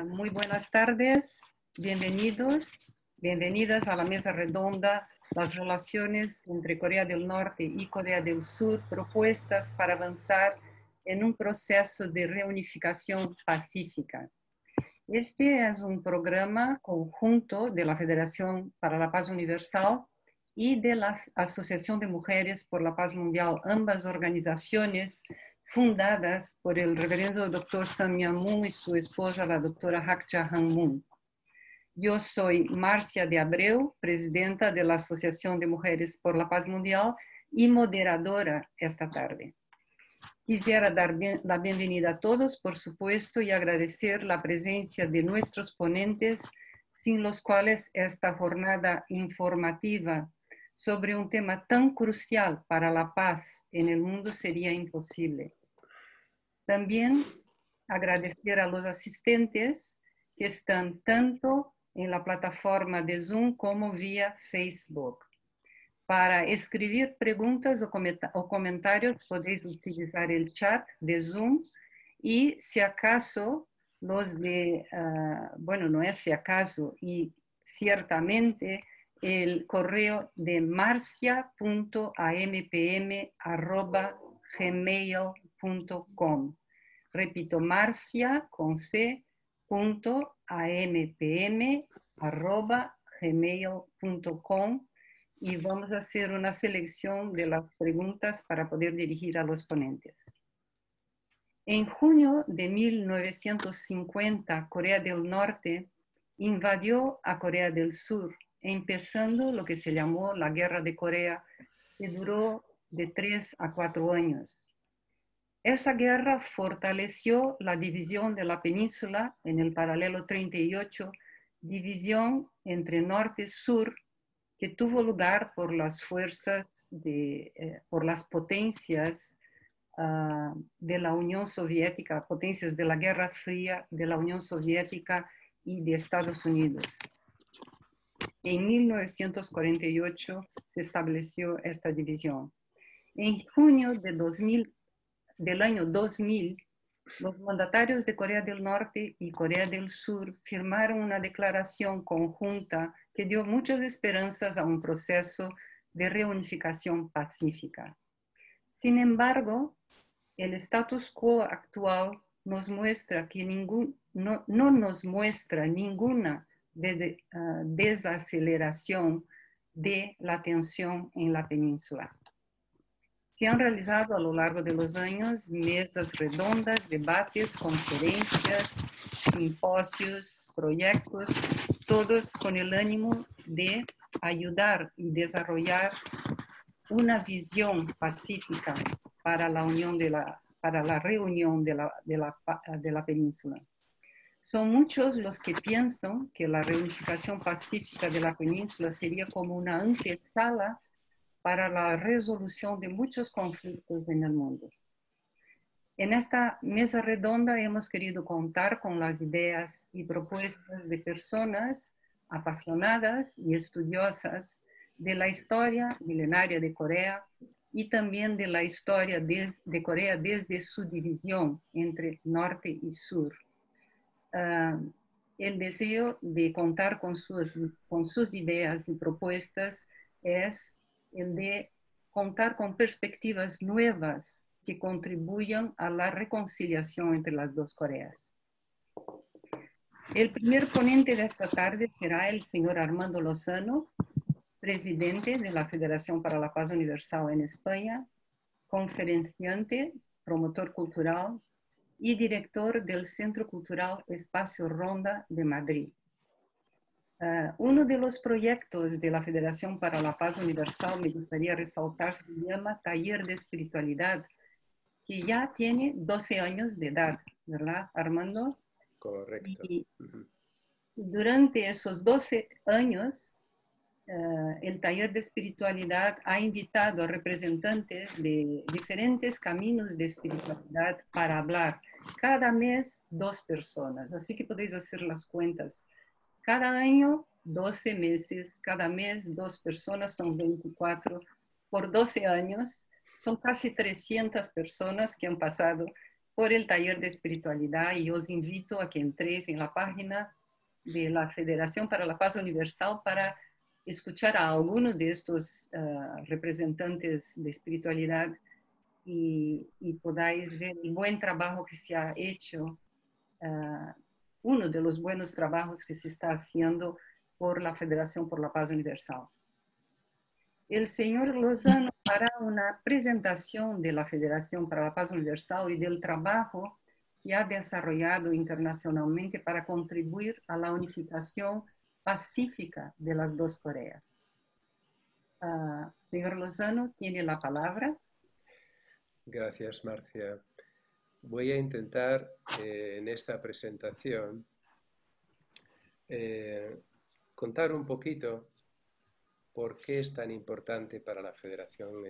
Muy buenas tardes, bienvenidos, bienvenidas a la mesa redonda, las relaciones entre Corea del Norte y Corea del Sur, propuestas para avanzar en un proceso de reunificación pacífica. Este es un programa conjunto de la Federación para la Paz Universal y de la Asociación de Mujeres por la Paz Mundial, ambas organizaciones fundadas por el reverendo Dr. Sun Myung Moon y su esposa, la doctora Hak Ja-han Moon. Yo soy Marcia de Abreu, presidenta de la Asociación de Mujeres por la Paz Mundial y moderadora esta tarde. Quisiera dar la bienvenida a todos, por supuesto, y agradecer la presencia de nuestros ponentes, sin los cuales esta jornada informativa sobre un tema tan crucial para la paz en el mundo sería imposible. También agradecer a los asistentes que están tanto en la plataforma de Zoom como vía Facebook. Para escribir preguntas o comentarios podéis utilizar el chat de Zoom y si acaso los de, bueno, no es si acaso, y ciertamente el correo de marcia.ampm@gmail.com. Repito, marcia.ampm@gmail.com. Y vamos a hacer una selección de las preguntas para poder dirigir a los ponentes. En junio de 1950, Corea del Norte invadió a Corea del Sur, empezando lo que se llamó la Guerra de Corea, que duró de 3 a 4 años. Esa guerra fortaleció la división de la península en el paralelo 38, división entre norte y sur, que tuvo lugar por las fuerzas, por las potencias de la Unión Soviética, potencias de la Guerra Fría de la Unión Soviética y de Estados Unidos. En 1948 se estableció esta división. En junio del año 2000, los mandatarios de Corea del Norte y Corea del Sur firmaron una declaración conjunta que dio muchas esperanzas a un proceso de reunificación pacífica. Sin embargo, el status quo actual nos muestra que no nos muestra ninguna desaceleración de la tensión en la península. Se han realizado a lo largo de los años mesas redondas, debates, conferencias, simposios, proyectos, todos con el ánimo de ayudar y desarrollar una visión pacífica para la reunión de la península. Son muchos los que piensan que la reunificación pacífica de la península sería como una antesala para la resolución de muchos conflictos en el mundo. En esta mesa redonda hemos querido contar con las ideas y propuestas de personas apasionadas y estudiosas de la historia milenaria de Corea y también de la historia de Corea desde su división entre norte y sur. El deseo de contar con sus ideas y propuestas es el de contar con perspectivas nuevas que contribuyan a la reconciliación entre las dos Coreas. El primer ponente de esta tarde será el señor Armando Lozano, presidente de la Federación para la Paz Universal en España, conferenciante, promotor cultural y director del Centro Cultural Espacio Ronda de Madrid. Uno de los proyectos de la Federación para la Paz Universal, me gustaría resaltar, se llama Taller de Espiritualidad, que ya tiene 12 años de edad, ¿verdad, Armando? Correcto. Y durante esos 12 años, el Taller de Espiritualidad ha invitado a representantes de diferentes caminos de espiritualidad para hablar. Cada mes, 2 personas, así que podéis hacer las cuentas. Cada año, 12 meses, cada mes, 2 personas, son 24. Por 12 años, son casi 300 personas que han pasado por el taller de espiritualidad y os invito a que entréis en la página de la Federación para la Paz Universal para escuchar a algunos de estos representantes de espiritualidad y podáis ver el buen trabajo que se ha hecho, uno de los buenos trabajos que se está haciendo por la Federación por la Paz Universal. El señor Lozano hará una presentación de la Federación para la Paz Universal y del trabajo que ha desarrollado internacionalmente para contribuir a la unificación pacífica de las dos Coreas. Señor Lozano, tiene la palabra. Gracias, Marcia. Voy a intentar en esta presentación contar un poquito por qué es tan importante para la Federación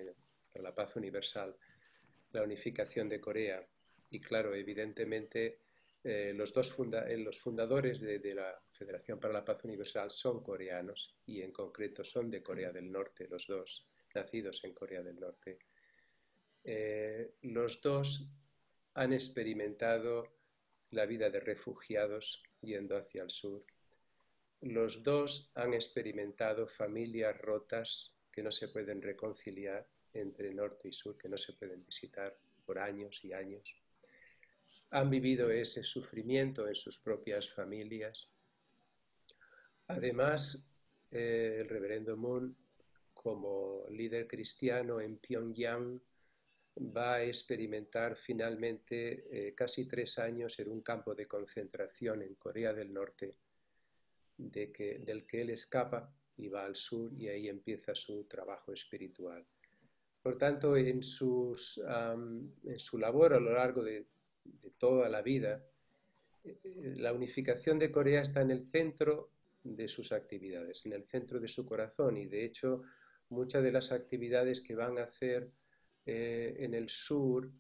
para la Paz Universal la unificación de Corea. Y claro, evidentemente los fundadores de la Federación para la Paz Universal son coreanos y en concreto son de Corea del Norte, los dos, nacidos en Corea del Norte. Los dos han experimentado la vida de refugiados yendo hacia el sur. Los dos han experimentado familias rotas que no se pueden reconciliar entre norte y sur, que no se pueden visitar por años y años. Han vivido ese sufrimiento en sus propias familias. Además, el reverendo Moon, como líder cristiano en Pyongyang, va a experimentar finalmente casi 3 años en un campo de concentración en Corea del Norte, del que él escapa y va al sur y ahí empieza su trabajo espiritual. Por tanto, en su labor a lo largo de toda la vida, la unificación de Corea está en el centro de sus actividades, en el centro de su corazón, y de hecho muchas de las actividades que van a hacer en el sur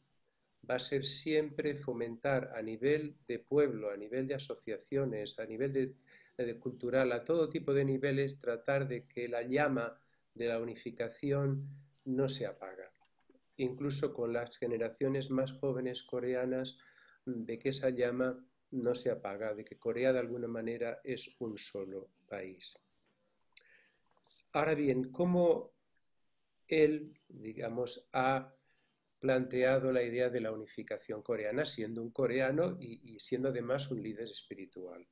va a ser siempre fomentar a nivel de pueblo, a nivel de asociaciones, a nivel de cultural, a todo tipo de niveles, tratar de que la llama de la unificación no se apaga. Incluso con las generaciones más jóvenes coreanas, de que esa llama no se apaga, de que Corea de alguna manera es un solo país. Ahora bien, ¿cómo él, digamos, ha planteado la idea de la unificación coreana, siendo un coreano y siendo además un líder espiritual?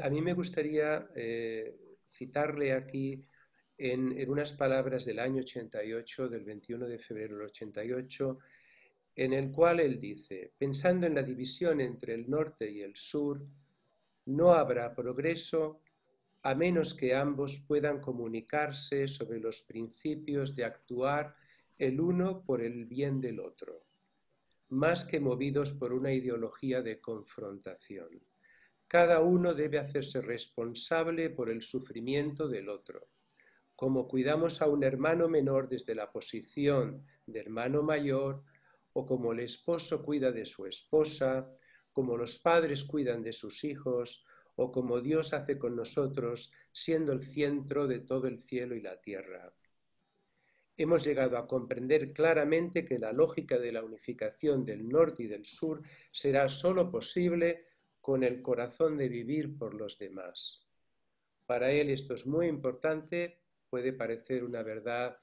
A mí me gustaría citarle aquí en unas palabras del año 88, del 21 de febrero del 88, en el cual él dice: pensando en la división entre el norte y el sur, no habrá progreso a menos que ambos puedan comunicarse sobre los principios de actuar el uno por el bien del otro, más que movidos por una ideología de confrontación. Cada uno debe hacerse responsable por el sufrimiento del otro. Como cuidamos a un hermano menor desde la posición de hermano mayor, o como el esposo cuida de su esposa, como los padres cuidan de sus hijos, o como Dios hace con nosotros, siendo el centro de todo el cielo y la tierra. Hemos llegado a comprender claramente que la lógica de la unificación del norte y del sur será sólo posible con el corazón de vivir por los demás. Para él esto es muy importante, puede parecer una verdad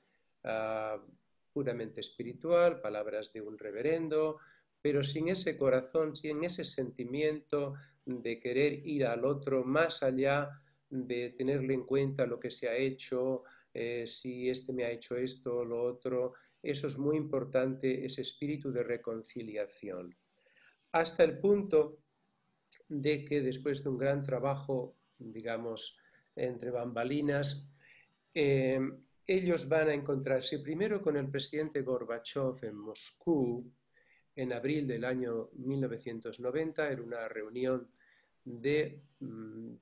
puramente espiritual, palabras de un reverendo, pero sin ese corazón, sin ese sentimiento de querer ir al otro más allá de tenerle en cuenta lo que se ha hecho, si este me ha hecho esto o lo otro, eso es muy importante, ese espíritu de reconciliación. Hasta el punto de que después de un gran trabajo, digamos, entre bambalinas, ellos van a encontrarse primero con el presidente Gorbachov en Moscú en abril del año 1990, en una reunión de,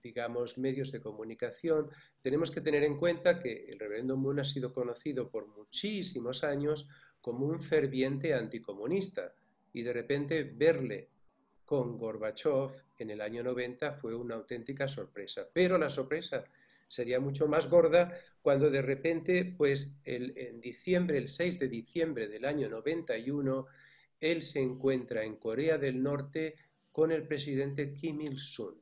digamos, medios de comunicación. Tenemos que tener en cuenta que el reverendo Moon ha sido conocido por muchísimos años como un ferviente anticomunista, y de repente verle con Gorbachov en el año 90 fue una auténtica sorpresa. Pero la sorpresa sería mucho más gorda cuando de repente, pues en diciembre, el 6 de diciembre del año 91, él se encuentra en Corea del Norte con el presidente Kim Il-sung.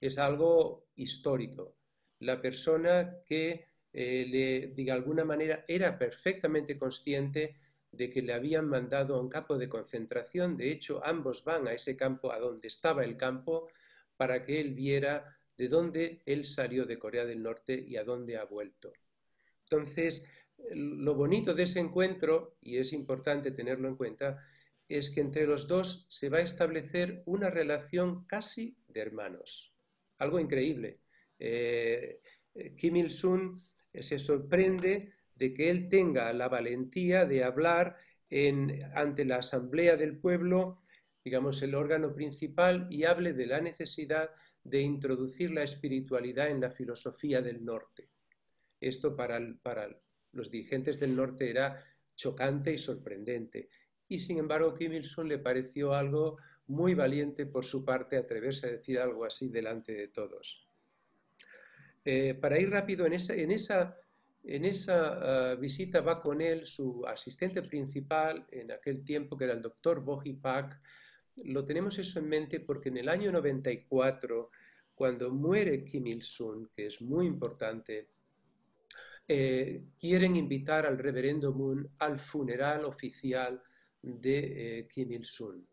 Es algo histórico. La persona que de alguna manera era perfectamente consciente de que le habían mandado a un campo de concentración. De hecho, ambos van a ese campo, a donde estaba el campo, para que él viera de dónde él salió de Corea del Norte y a dónde ha vuelto. Entonces, lo bonito de ese encuentro, y es importante tenerlo en cuenta, es que entre los dos se va a establecer una relación casi de hermanos. Algo increíble. Kim Il-sung se sorprende de que él tenga la valentía de hablar ante la Asamblea del Pueblo, digamos el órgano principal, y hable de la necesidad de introducir la espiritualidad en la filosofía del norte. Esto para los dirigentes del norte era chocante y sorprendente. Y sin embargo, Kim Il-sung le pareció algo muy valiente por su parte atreverse a decir algo así delante de todos. Para ir rápido, en esa visita va con él su asistente principal en aquel tiempo, que era el doctor Bo-hee Pak. Lo tenemos eso en mente porque en el año 94, cuando muere Kim Il-sung, que es muy importante, quieren invitar al reverendo Moon al funeral oficial de Kim Il-sung.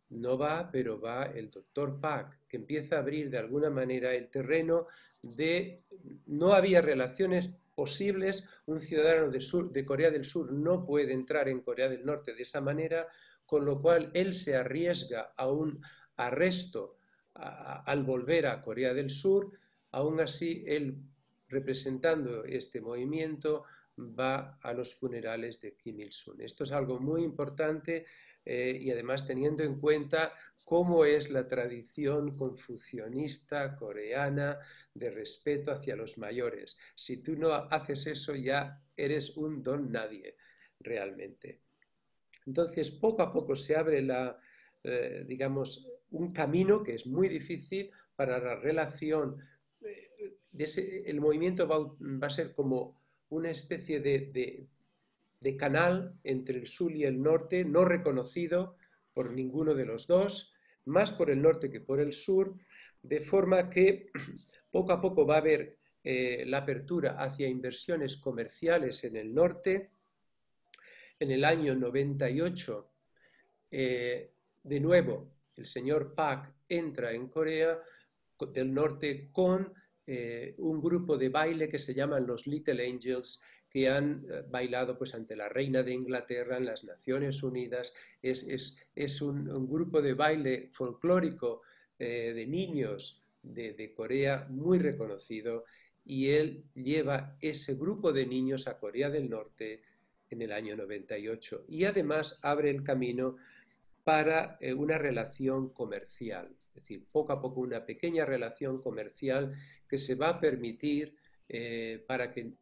No va, pero va el doctor Pak, que empieza a abrir de alguna manera el terreno de... No había relaciones posibles, un ciudadano de Corea del Sur no puede entrar en Corea del Norte de esa manera, con lo cual él se arriesga a un arresto al volver a Corea del Sur. Aún así, él, representando este movimiento, va a los funerales de Kim Il-sung. Esto es algo muy importante. Y además teniendo en cuenta cómo es la tradición confucionista coreana de respeto hacia los mayores. Si tú no haces eso, ya eres un don nadie, realmente. Entonces, poco a poco se abre digamos, un camino que es muy difícil para la relación. El movimiento va a ser como una especie de canal entre el sur y el norte, no reconocido por ninguno de los dos, más por el norte que por el sur, de forma que poco a poco va a haber la apertura hacia inversiones comerciales en el norte. En el año 98, de nuevo, el señor Pak entra en Corea del Norte con un grupo de baile que se llaman los Little Angels, que han bailado pues ante la reina de Inglaterra en las Naciones Unidas. Es un grupo de baile folclórico de niños de Corea muy reconocido, y él lleva ese grupo de niños a Corea del Norte en el año 98, y además abre el camino para una relación comercial, es decir, poco a poco una pequeña relación comercial que se va a permitir para que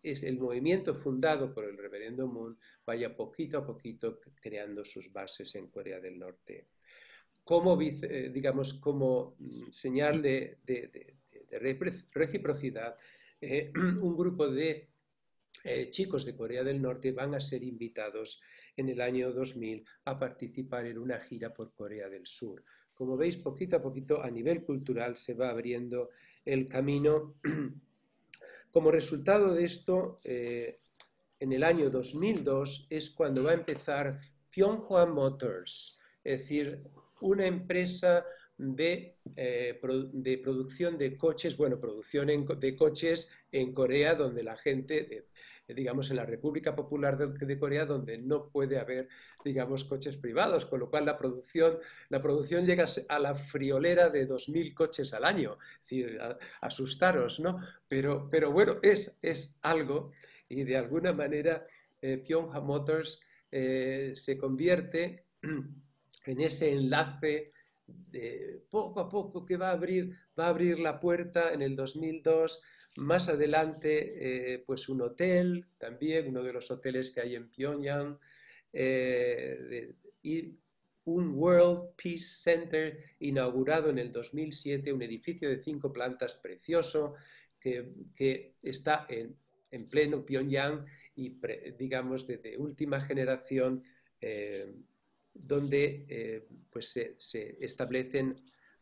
el movimiento fundado por el reverendo Moon vaya poquito a poquito creando sus bases en Corea del Norte. Como, digamos, como señal de reciprocidad, un grupo de chicos de Corea del Norte van a ser invitados en el año 2000 a participar en una gira por Corea del Sur. Como veis, poquito a poquito a nivel cultural se va abriendo el camino. Como resultado de esto, en el año 2002 es cuando va a empezar Pyeonghwa Motors, es decir, una empresa de producción de coches, bueno, producción de coches en Corea, donde la gente, digamos, en la República Popular de Corea, donde no puede haber, digamos, coches privados, con lo cual la producción llega a la friolera de 2.000 coches al año. Es decir, asustaros, ¿no? Pero bueno, es algo, y de alguna manera Pyeonghwa Motors se convierte en ese enlace de poco a poco que va a abrir la puerta en el 2002. Más adelante, pues un hotel, también uno de los hoteles que hay en Pyongyang, y un World Peace Center inaugurado en el 2007, un edificio de 5 plantas precioso que está en pleno Pyongyang y, digamos, de última generación donde pues se establecen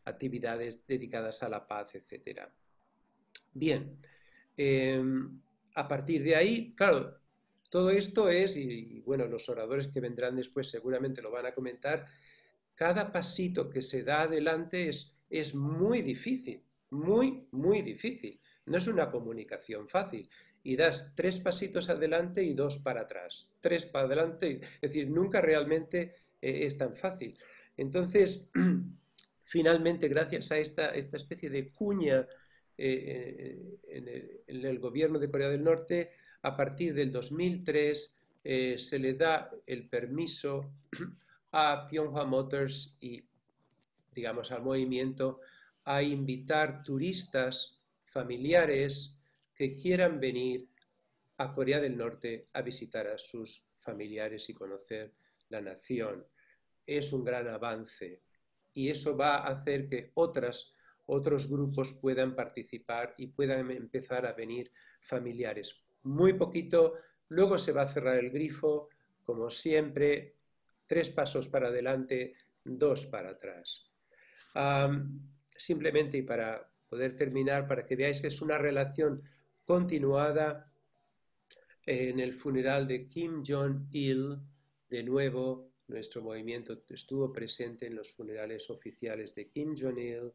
actividades dedicadas a la paz, etc. Bien, a partir de ahí, claro, todo esto es, y bueno, los oradores que vendrán después seguramente lo van a comentar, cada pasito que se da adelante es muy difícil, muy difícil. No es una comunicación fácil. Y das 3 pasitos adelante y 2 para atrás. 3 para adelante, es decir, nunca realmente es tan fácil. Entonces, finalmente, gracias a esta especie de cuña en el gobierno de Corea del Norte, a partir del 2003 se le da el permiso a Pyeonghwa Motors y, digamos, al movimiento a invitar turistas familiares que quieran venir a Corea del Norte a visitar a sus familiares y conocer la nación. Es un gran avance y eso va a hacer que otros grupos puedan participar y puedan empezar a venir familiares. Muy poquito, luego se va a cerrar el grifo, como siempre, 3 pasos para adelante, 2 para atrás. Simplemente, y para poder terminar, para que veáis que es una relación continuada, en el funeral de Kim Jong-il, de nuevo, nuestro movimiento estuvo presente en los funerales oficiales de Kim Jong-il.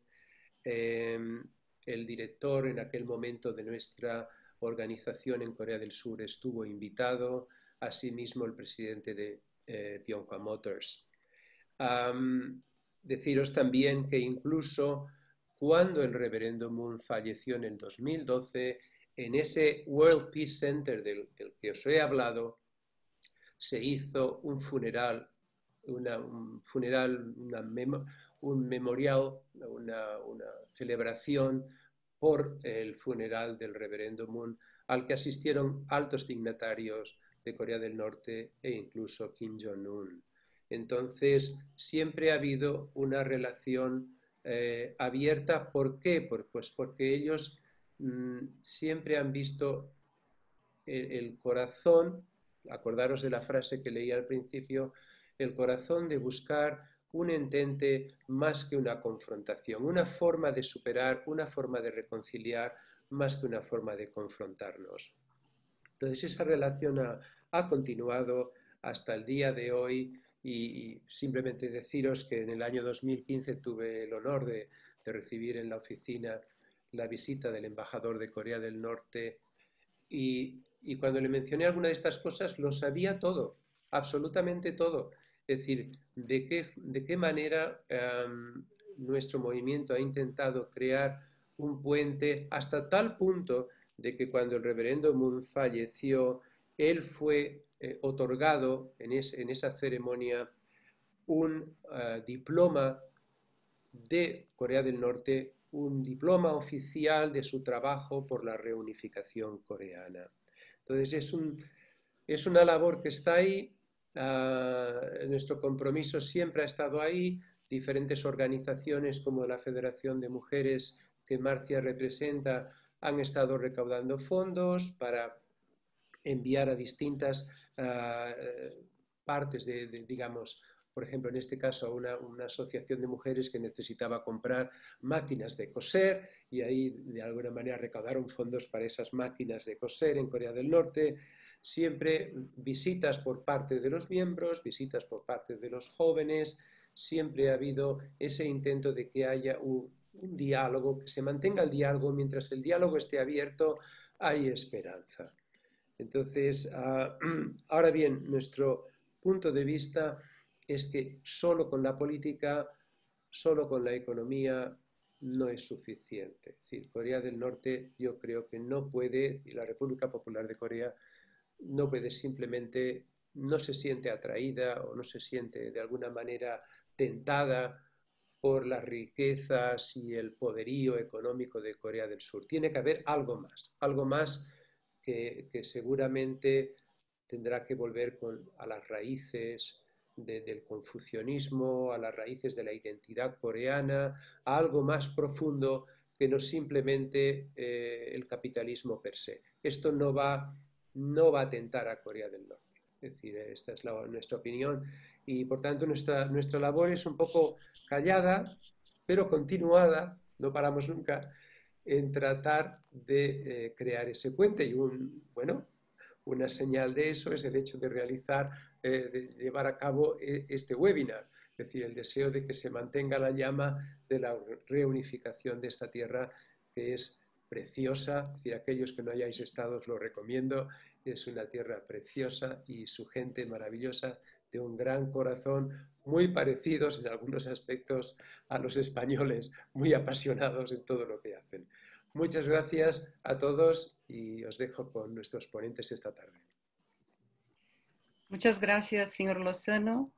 El director en aquel momento de nuestra organización en Corea del Sur estuvo invitado, asimismo el presidente de Pyeonghwa Motors. Deciros también que incluso cuando el reverendo Moon falleció en el 2012, en ese World Peace Center del que os he hablado, se hizo un funeral, un memorial, una celebración por el funeral del reverendo Moon, al que asistieron altos dignatarios de Corea del Norte e incluso Kim Jong-un. Entonces, siempre ha habido una relación abierta. ¿Por qué? Pues porque ellos siempre han visto el corazón, acordaros de la frase que leí al principio, el corazón de buscar un entente más que una confrontación, una forma de superar, una forma de reconciliar, más que una forma de confrontarnos. Entonces esa relación ha continuado hasta el día de hoy y simplemente deciros que en el año 2015 tuve el honor de recibir en la oficina la visita del embajador de Corea del Norte y cuando le mencioné alguna de estas cosas lo sabía todo, absolutamente todo. Es decir, de qué manera nuestro movimiento ha intentado crear un puente hasta tal punto de que cuando el reverendo Moon falleció, él fue otorgado en esa ceremonia un diploma de Corea del Norte, un diploma oficial de su trabajo por la reunificación coreana. Entonces es una labor que está ahí, nuestro compromiso siempre ha estado ahí, diferentes organizaciones como la Federación de Mujeres que Marcia representa han estado recaudando fondos para enviar a distintas partes digamos, por ejemplo, en este caso, una asociación de mujeres que necesitaba comprar máquinas de coser y ahí de alguna manera recaudaron fondos para esas máquinas de coser en Corea del Norte. Siempre visitas por parte de los miembros, visitas por parte de los jóvenes, siempre ha habido ese intento de que haya un diálogo, que se mantenga el diálogo. Mientras el diálogo esté abierto, hay esperanza. Entonces, ahora bien, nuestro punto de vista es que solo con la política, solo con la economía, no es suficiente. Es decir, Corea del Norte yo creo que no puede, y la República Popular de Corea no puede simplemente, no se siente atraída o no se siente de alguna manera tentada por las riquezas y el poderío económico de Corea del Sur. Tiene que haber algo más que seguramente tendrá que volver a las raíces del confucianismo, a las raíces de la identidad coreana, a algo más profundo que no simplemente el capitalismo per se. Esto no va a atentar a Corea del Norte. Es decir, esta es nuestra opinión y por tanto nuestra labor es un poco callada, pero continuada, no paramos nunca en tratar de crear ese puente y una señal de eso es el hecho de realizar, de llevar a cabo este webinar, es decir, el deseo de que se mantenga la llama de la reunificación de esta tierra que es preciosa, es decir, aquellos que no hayáis estado os lo recomiendo, es una tierra preciosa y su gente maravillosa, de un gran corazón, muy parecidos en algunos aspectos a los españoles, muy apasionados en todo lo que hacen. Muchas gracias a todos y os dejo con nuestros ponentes esta tarde. Muchas gracias, señor Lozano.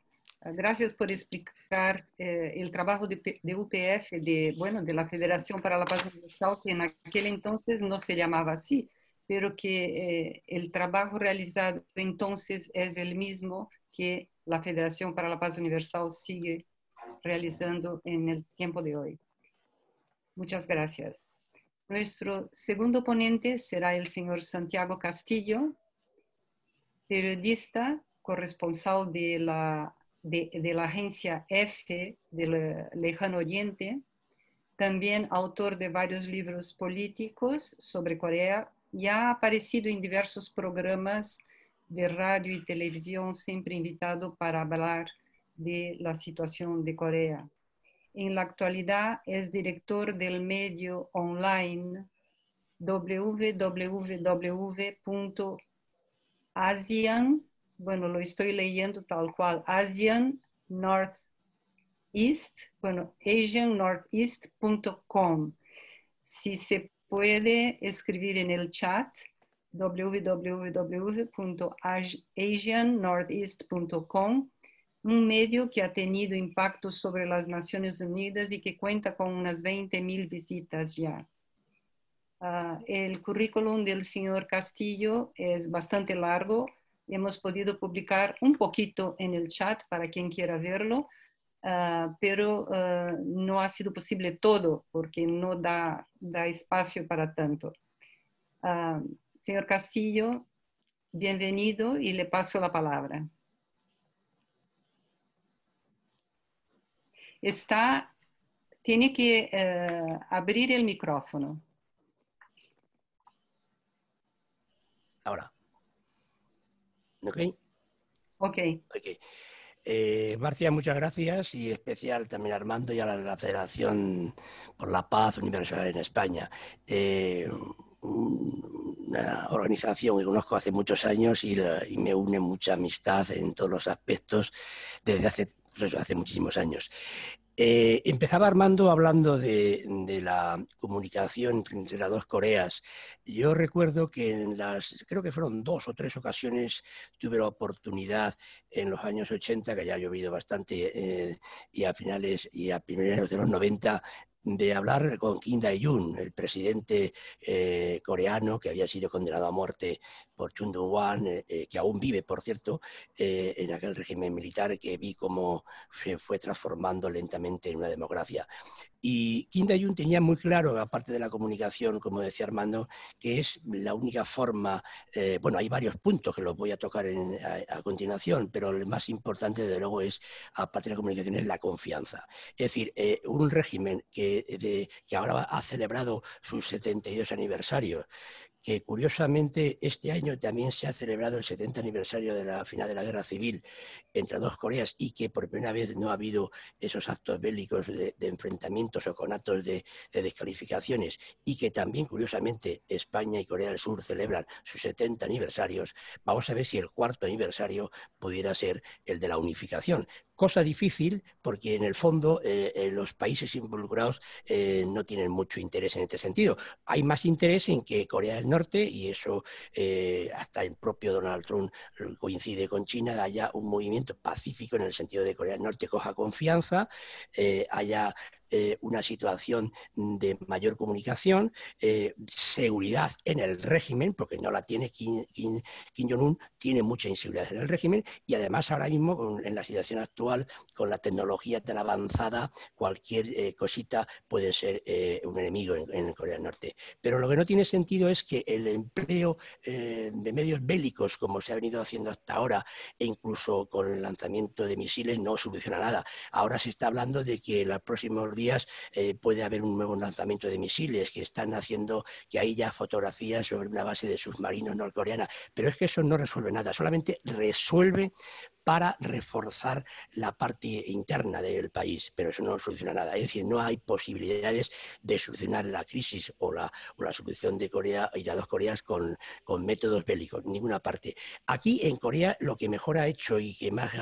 Gracias por explicar el trabajo de UPF, de la Federación para la Paz Universal, que en aquel entonces no se llamaba así, pero que el trabajo realizado entonces es el mismo que la Federación para la Paz Universal sigue realizando en el tiempo de hoy. Muchas gracias. Nuestro segundo ponente será el señor Santiago Castillo, periodista, corresponsal de la agencia EFE del Lejano Oriente, también autor de varios libros políticos sobre Corea y ha aparecido en diversos programas de radio y televisión, siempre invitado para hablar de la situación de Corea. En la actualidad es director del medio online www.asian, lo estoy leyendo tal cual, asiannortheast.com. Si se puede escribir en el chat, www.asiannortheast.com, un medio que ha tenido impacto sobre las Naciones Unidas y que cuenta con unas 20,000 visitas ya. El currículum del señor Castillo es bastante largo. Hemos podido publicar un poquito en el chat para quien quiera verlo, pero no ha sido posible todo porque no da espacio para tanto. Señor Castillo, bienvenido y le paso la palabra. Tiene que abrir el micrófono. Ahora. ¿Ok? Ok. Marcia, muchas gracias y especial también a Armando y a la Federación por la Paz Universal en España. Una organización que conozco hace muchos años y me une mucha amistad en todos los aspectos desde hace muchísimos años. Empezaba Armando hablando de la comunicación entre las dos Coreas. Yo recuerdo que creo que fueron 2 o 3 ocasiones tuve la oportunidad en los años 80, que ya ha llovido bastante, y a finales y a primeros de los 90, de hablar con Kim Dae-jung, el presidente coreano que había sido condenado a muerte por Chun Doo-hwan, que aún vive, por cierto, en aquel régimen militar que vi cómo se fue transformando lentamente en una democracia. Y Kim Dae-jung tenía muy claro, aparte de la comunicación, como decía Armando, que es la única forma, hay varios puntos que los voy a tocar a continuación, pero el más importante, desde luego, es, aparte de la comunicación, es la confianza. Es decir, un régimen que ahora ha celebrado sus 72 aniversarios, que curiosamente este año también se ha celebrado el 70 aniversario de la final de la Guerra Civil entre dos Coreas y que por primera vez no ha habido esos actos bélicos de enfrentamientos o conatos de descalificaciones y que también curiosamente España y Corea del Sur celebran sus 70 aniversarios, vamos a ver si el 4º aniversario pudiera ser el de la unificación. Cosa difícil porque en el fondo los países involucrados no tienen mucho interés en este sentido. Hay más interés en que Corea del Norte, y eso hasta el propio Donald Trump coincide con China, haya un movimiento pacífico en el sentido de Corea del Norte coja confianza, haya una situación de mayor comunicación, seguridad en el régimen, porque no la tiene Kim Jong-un, tiene mucha inseguridad en el régimen, y además ahora mismo en la situación actual, con la tecnología tan avanzada, cualquier cosita puede ser un enemigo en Corea del Norte. Pero lo que no tiene sentido es que el empleo de medios bélicos, como se ha venido haciendo hasta ahora, e incluso con el lanzamiento de misiles, no soluciona nada. Ahora se está hablando de que en los próximos días puede haber un nuevo lanzamiento de misiles, que están haciendo, que hay ya fotografías sobre una base de submarinos norcoreana, pero es que eso no resuelve nada, solamente resuelve para reforzar la parte interna del país, pero eso no soluciona nada. Es decir, no hay posibilidades de solucionar la crisis o la solución de Corea y las dos Coreas con métodos bélicos, ninguna parte. Aquí en Corea lo que mejor ha hecho y que más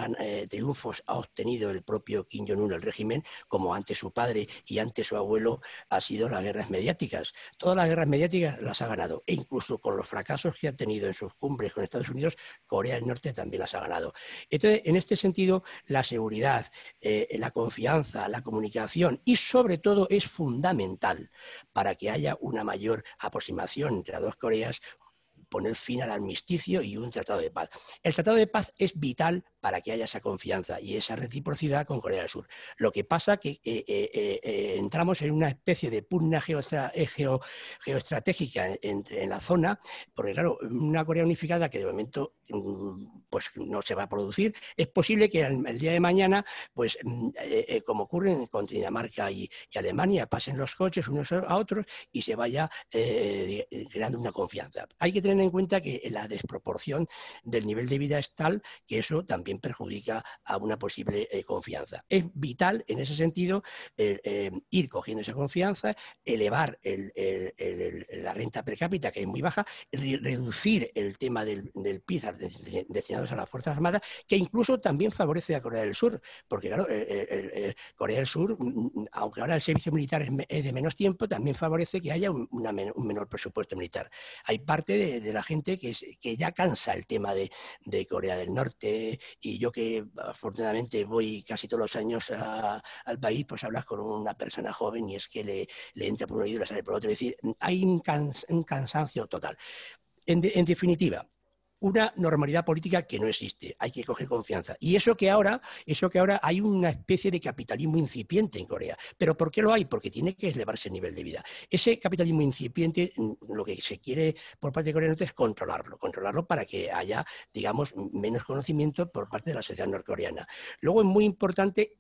triunfos ha obtenido el propio Kim Jong-un, el régimen, como antes su padre y antes su abuelo, ha sido las guerras mediáticas. Todas las guerras mediáticas las ha ganado, e incluso con los fracasos que ha tenido en sus cumbres con Estados Unidos, Corea del Norte también las ha ganado. Entonces, en este sentido, la seguridad, la confianza, la comunicación y sobre todo es fundamental para que haya una mayor aproximación entre las dos Coreas, poner fin al armisticio y un tratado de paz. El tratado de paz es vital para que haya esa confianza y esa reciprocidad con Corea del Sur. Lo que pasa es que entramos en una especie de pugna geoestratégica en la zona, porque claro, una Corea unificada que de momento pues no se va a producir, es posible que el día de mañana, pues como ocurre con Dinamarca y Alemania, pasen los coches unos a otros y se vaya creando una confianza. Hay que tener en cuenta que la desproporción del nivel de vida es tal que eso también perjudica a una posible confianza. Es vital en ese sentido ir cogiendo esa confianza, elevar la renta per cápita, que es muy baja, reducir el tema del PIB destinados a las Fuerzas Armadas, que incluso también favorece a Corea del Sur, porque claro, Corea del Sur, aunque ahora el servicio militar es de menos tiempo, también favorece que haya un menor presupuesto militar. Hay parte de la gente que ya cansa el tema de Corea del Norte, y yo que afortunadamente voy casi todos los años al país, pues hablas con una persona joven y es que le entra por un oído y le sale por otro. Es decir, hay un cansancio total. En definitiva, una normalidad política que no existe, hay que coger confianza. Y eso que ahora hay una especie de capitalismo incipiente en Corea. ¿Pero por qué lo hay? Porque tiene que elevarse el nivel de vida. Ese capitalismo incipiente, lo que se quiere por parte de Corea del Norte es controlarlo para que haya, digamos, menos conocimiento por parte de la sociedad norcoreana. Luego es muy importante,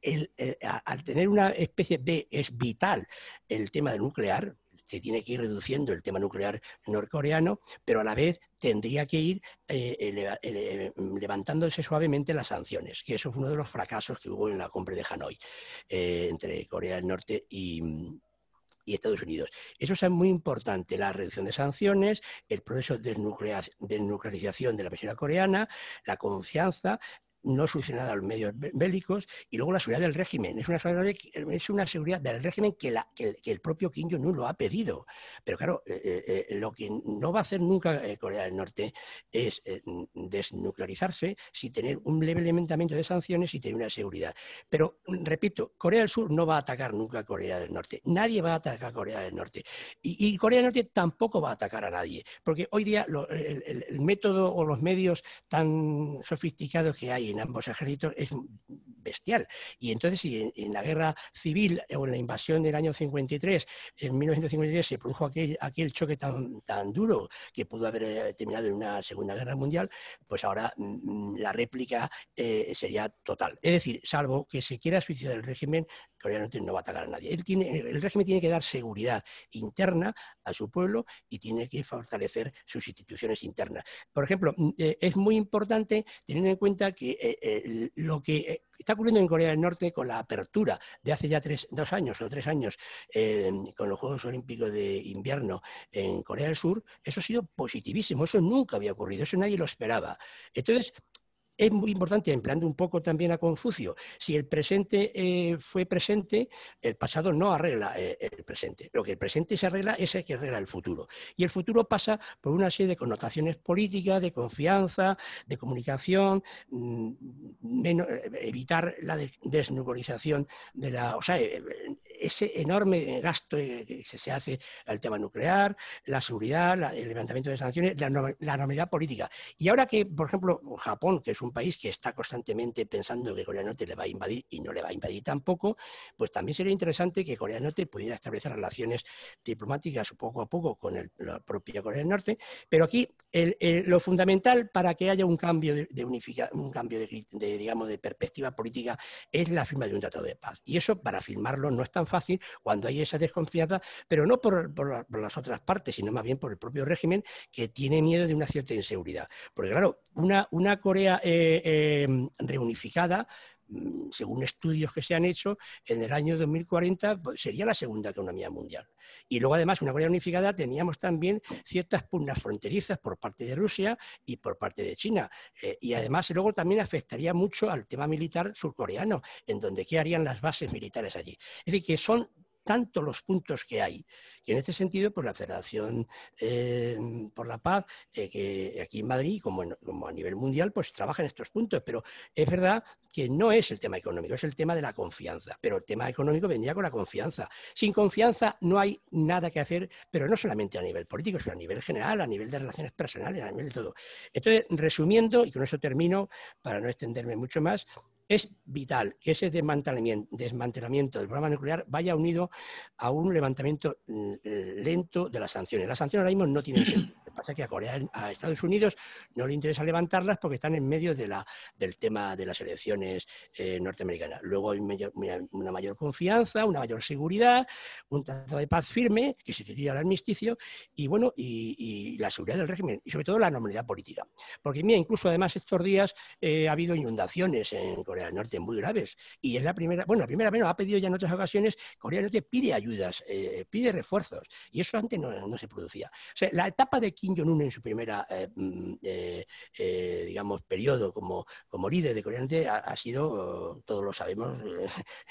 al tener una especie de, es vital el tema del nuclear, se tiene que ir reduciendo el tema nuclear norcoreano, pero a la vez tendría que ir levantándose suavemente las sanciones, que eso fue uno de los fracasos que hubo en la cumbre de Hanoi entre Corea del Norte y Estados Unidos. Eso es muy importante, la reducción de sanciones, el proceso de desnuclearización de la península coreana, la confianza no solucionada a los medios bélicos, y luego la seguridad del régimen. Es una seguridad del régimen que el propio Kim Jong-un lo ha pedido. Pero claro, lo que no va a hacer nunca Corea del Norte es desnuclearizarse sin tener un leve levantamiento de sanciones y tener una seguridad. Pero, repito, Corea del Sur no va a atacar nunca a Corea del Norte. Nadie va a atacar a Corea del Norte. Y Corea del Norte tampoco va a atacar a nadie. Porque hoy día el método o los medios tan sofisticados que hay en ambos ejércitos es bestial. Y entonces, si en la guerra civil o en la invasión del año 53, en 1953, se produjo aquel choque tan duro que pudo haber terminado en una Segunda Guerra Mundial, pues ahora la réplica sería total. Es decir, salvo que se quiera suicidar el régimen, Corea del Norte no va a atacar a nadie. El régimen tiene que dar seguridad interna a su pueblo y tiene que fortalecer sus instituciones internas. Por ejemplo, es muy importante tener en cuenta que lo que está ocurriendo en Corea del Norte con la apertura de hace ya 2 años o 3 años con los Juegos Olímpicos de Invierno en Corea del Sur, eso ha sido positivísimo, eso nunca había ocurrido, eso nadie lo esperaba. Entonces, es muy importante, empleando un poco también a Confucio, si el presente fue presente, el pasado no arregla el presente. Lo que el presente se arregla es el que arregla el futuro. Y el futuro pasa por una serie de connotaciones políticas, de confianza, de comunicación, evitar la desnuclearización de la... O sea, ese enorme gasto que se hace al tema nuclear, la seguridad, el levantamiento de sanciones, la normalidad política. Y ahora que, por ejemplo, Japón, que es un país que está constantemente pensando que Corea del Norte le va a invadir y no le va a invadir tampoco, pues también sería interesante que Corea del Norte pudiera establecer relaciones diplomáticas poco a poco con la propia Corea del Norte. Pero aquí lo fundamental para que haya un cambio digamos, de perspectiva política es la firma de un tratado de paz. Y eso, para firmarlo, no es tan fácil cuando hay esa desconfianza, pero no por las otras partes, sino más bien por el propio régimen, que tiene miedo de una cierta inseguridad. Porque claro, una Corea reunificada, según estudios que se han hecho, en el año 2040 sería la segunda economía mundial. Y luego, además, una Corea unificada, teníamos también ciertas pugnas fronterizas por parte de Rusia y por parte de China. Y además, luego también afectaría mucho al tema militar surcoreano, en donde qué harían las bases militares allí. Es decir, que son tanto los puntos que hay, que en este sentido, pues la Federación por la Paz, que aquí en Madrid, como a nivel mundial, pues trabaja en estos puntos, pero es verdad que no es el tema económico, es el tema de la confianza, pero el tema económico vendría con la confianza. Sin confianza no hay nada que hacer, pero no solamente a nivel político, sino a nivel general, a nivel de relaciones personales, a nivel de todo. Entonces, resumiendo, y con eso termino, para no extenderme mucho más, es vital que ese desmantelamiento del programa nuclear vaya unido a un levantamiento lento de las sanciones. Las sanciones ahora mismo no tienen sentido. Lo que pasa es que a Estados Unidos no le interesa levantarlas porque están en medio del tema de las elecciones norteamericanas. Luego hay una mayor confianza, una mayor seguridad, un tratado de paz firme que sustituye al armisticio y, bueno, y la seguridad del régimen y sobre todo la normalidad política. Porque mira, incluso además estos días ha habido inundaciones en Corea del Norte muy graves y es la primera vez, ha pedido ya en otras ocasiones, Corea del Norte pide ayudas, pide refuerzos y eso antes no se producía. O sea, la etapa de Kim Jong-un en su primera, digamos, periodo como líder de Corea del Norte ha sido, todos lo sabemos,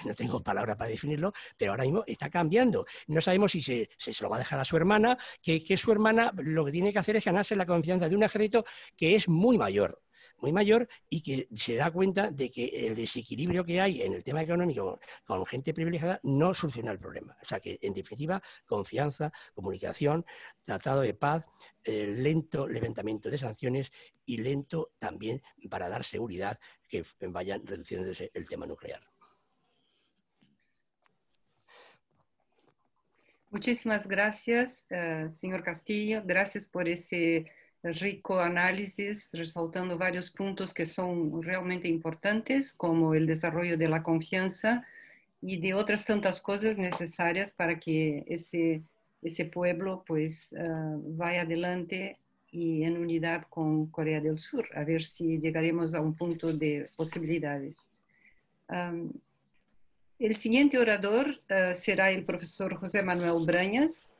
no tengo palabras para definirlo, pero ahora mismo está cambiando. No sabemos si se lo va a dejar a su hermana, que su hermana lo que tiene que hacer es ganarse la confianza de un ejército que es muy mayor y que se da cuenta de que el desequilibrio que hay en el tema económico con gente privilegiada no soluciona el problema. O sea que, en definitiva, confianza, comunicación, tratado de paz, lento levantamiento de sanciones y lento también para dar seguridad que vayan reduciéndose el tema nuclear. Muchísimas gracias, señor Castillo. Gracias por ese rico análisis, resaltando varios puntos que son realmente importantes, como el desarrollo de la confianza y de otras tantas cosas necesarias para que ese pueblo pues vaya adelante y en unidad con Corea del Sur, a ver si llegaremos a un punto de posibilidades. El siguiente orador será el profesor José Manuel Brañas.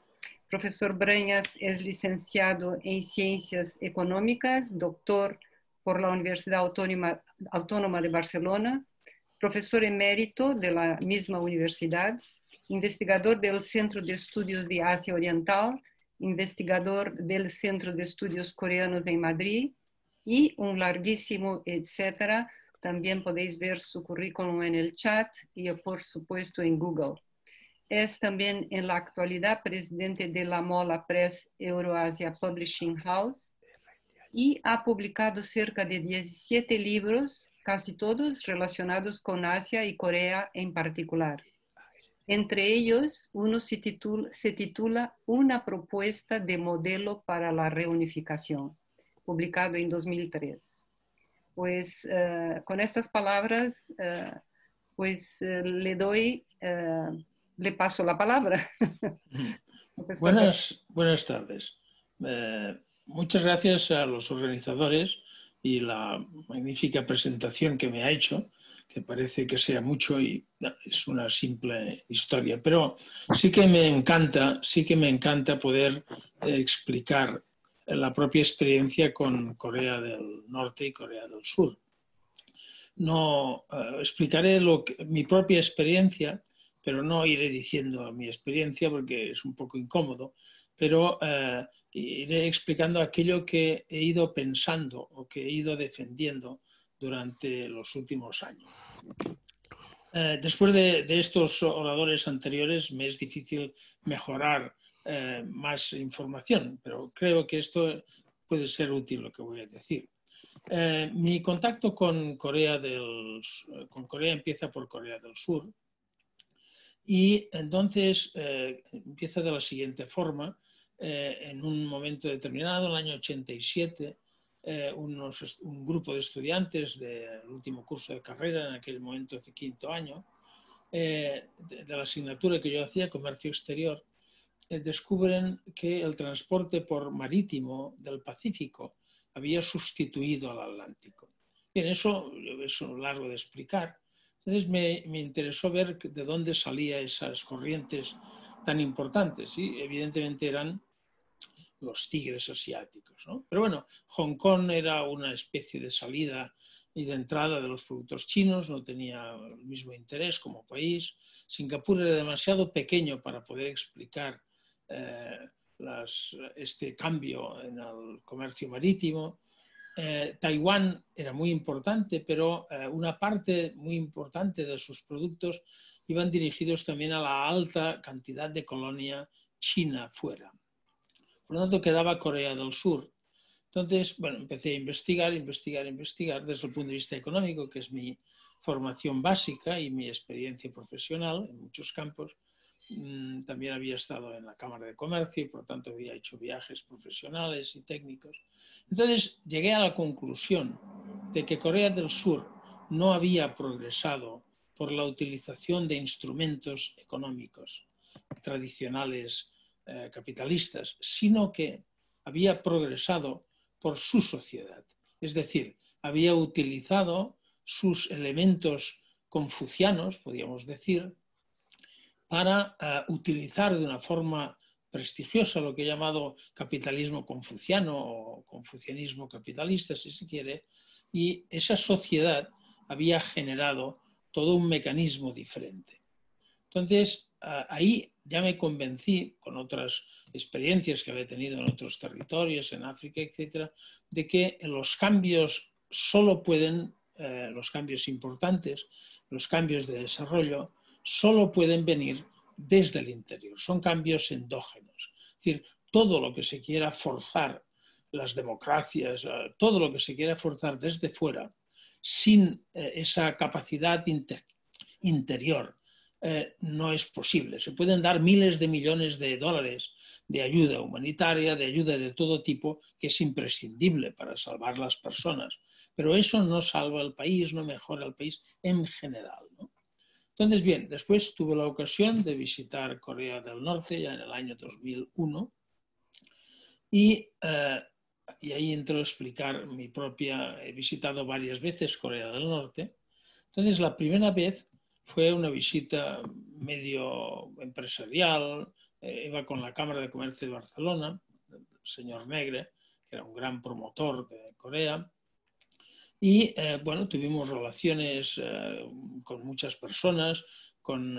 Profesor Brañas es licenciado en Ciencias Económicas, doctor por la Universidad Autónoma de Barcelona, profesor emérito de la misma universidad, investigador del Centro de Estudios de Asia Oriental, investigador del Centro de Estudios Coreanos en Madrid y un larguísimo etcétera. También podéis ver su currículum en el chat y, por supuesto, en Google. Es también en la actualidad presidente de la Mola Press Euroasia Publishing House y ha publicado cerca de 17 libros, casi todos relacionados con Asia y Corea en particular. Entre ellos, uno se titula Una propuesta de modelo para la reunificación, publicado en 2003. Pues con estas palabras, le paso la palabra. Buenas tardes. Muchas gracias a los organizadores y la magnífica presentación que me ha hecho, que parece que sea mucho y es una simple historia, pero sí que me encanta poder explicar la propia experiencia con Corea del Norte y Corea del Sur. No explicaré mi propia experiencia, pero no iré diciendo mi experiencia porque es un poco incómodo, pero iré explicando aquello que he ido pensando o que he ido defendiendo durante los últimos años. Después de estos oradores anteriores me es difícil mejorar más información, pero creo que esto puede ser útil lo que voy a decir. Mi contacto con Corea empieza por Corea del Sur y entonces empieza de la siguiente forma. En un momento determinado, en el año 87, un grupo de estudiantes del último curso de carrera, en aquel momento de quinto año, de la asignatura que yo hacía, Comercio Exterior, descubren que el transporte por marítimo del Pacífico había sustituido al Atlántico. Bien, eso es largo de explicar. Entonces me interesó ver de dónde salían esas corrientes tan importantes. Y evidentemente eran los tigres asiáticos, ¿no? Pero bueno, Hong Kong era una especie de salida y de entrada de los productos chinos, no tenía el mismo interés como país. Singapur era demasiado pequeño para poder explicar este cambio en el comercio marítimo. Taiwán era muy importante, pero una parte muy importante de sus productos iban dirigidos también a la alta cantidad de colonia china fuera. Por lo tanto, quedaba Corea del Sur. Entonces, bueno, empecé a investigar desde el punto de vista económico, que es mi formación básica y mi experiencia profesional en muchos campos. También había estado en la Cámara de Comercio y por lo tanto había hecho viajes profesionales y técnicos. Entonces llegué a la conclusión de que Corea del Sur no había progresado por la utilización de instrumentos económicos tradicionales capitalistas, sino que había progresado por su sociedad. Es decir, había utilizado sus elementos confucianos, podríamos decir, para utilizar de una forma prestigiosa lo que he llamado capitalismo confuciano o confucianismo capitalista, si se quiere, y esa sociedad había generado todo un mecanismo diferente. Entonces, ahí ya me convencí, con otras experiencias que había tenido en otros territorios, en África, etcétera, de que los cambios solo pueden, los cambios importantes, los cambios de desarrollo, solo pueden venir desde el interior. Son cambios endógenos. Es decir, todo lo que se quiera forzar, las democracias, todo lo que se quiera forzar desde fuera, sin esa capacidad interior, no es posible. Se pueden dar miles de millones de dólares de ayuda humanitaria, de ayuda de todo tipo, que es imprescindible para salvar las personas. Pero eso no salva al país, no mejora al país en general, ¿no? Entonces, bien, después tuve la ocasión de visitar Corea del Norte ya en el año 2001 y ahí entro a explicar mi propia... He visitado varias veces Corea del Norte. Entonces, la primera vez fue una visita medio empresarial, iba con la Cámara de Comercio de Barcelona, el señor Negre, que era un gran promotor de Corea, y bueno, tuvimos relaciones con muchas personas, con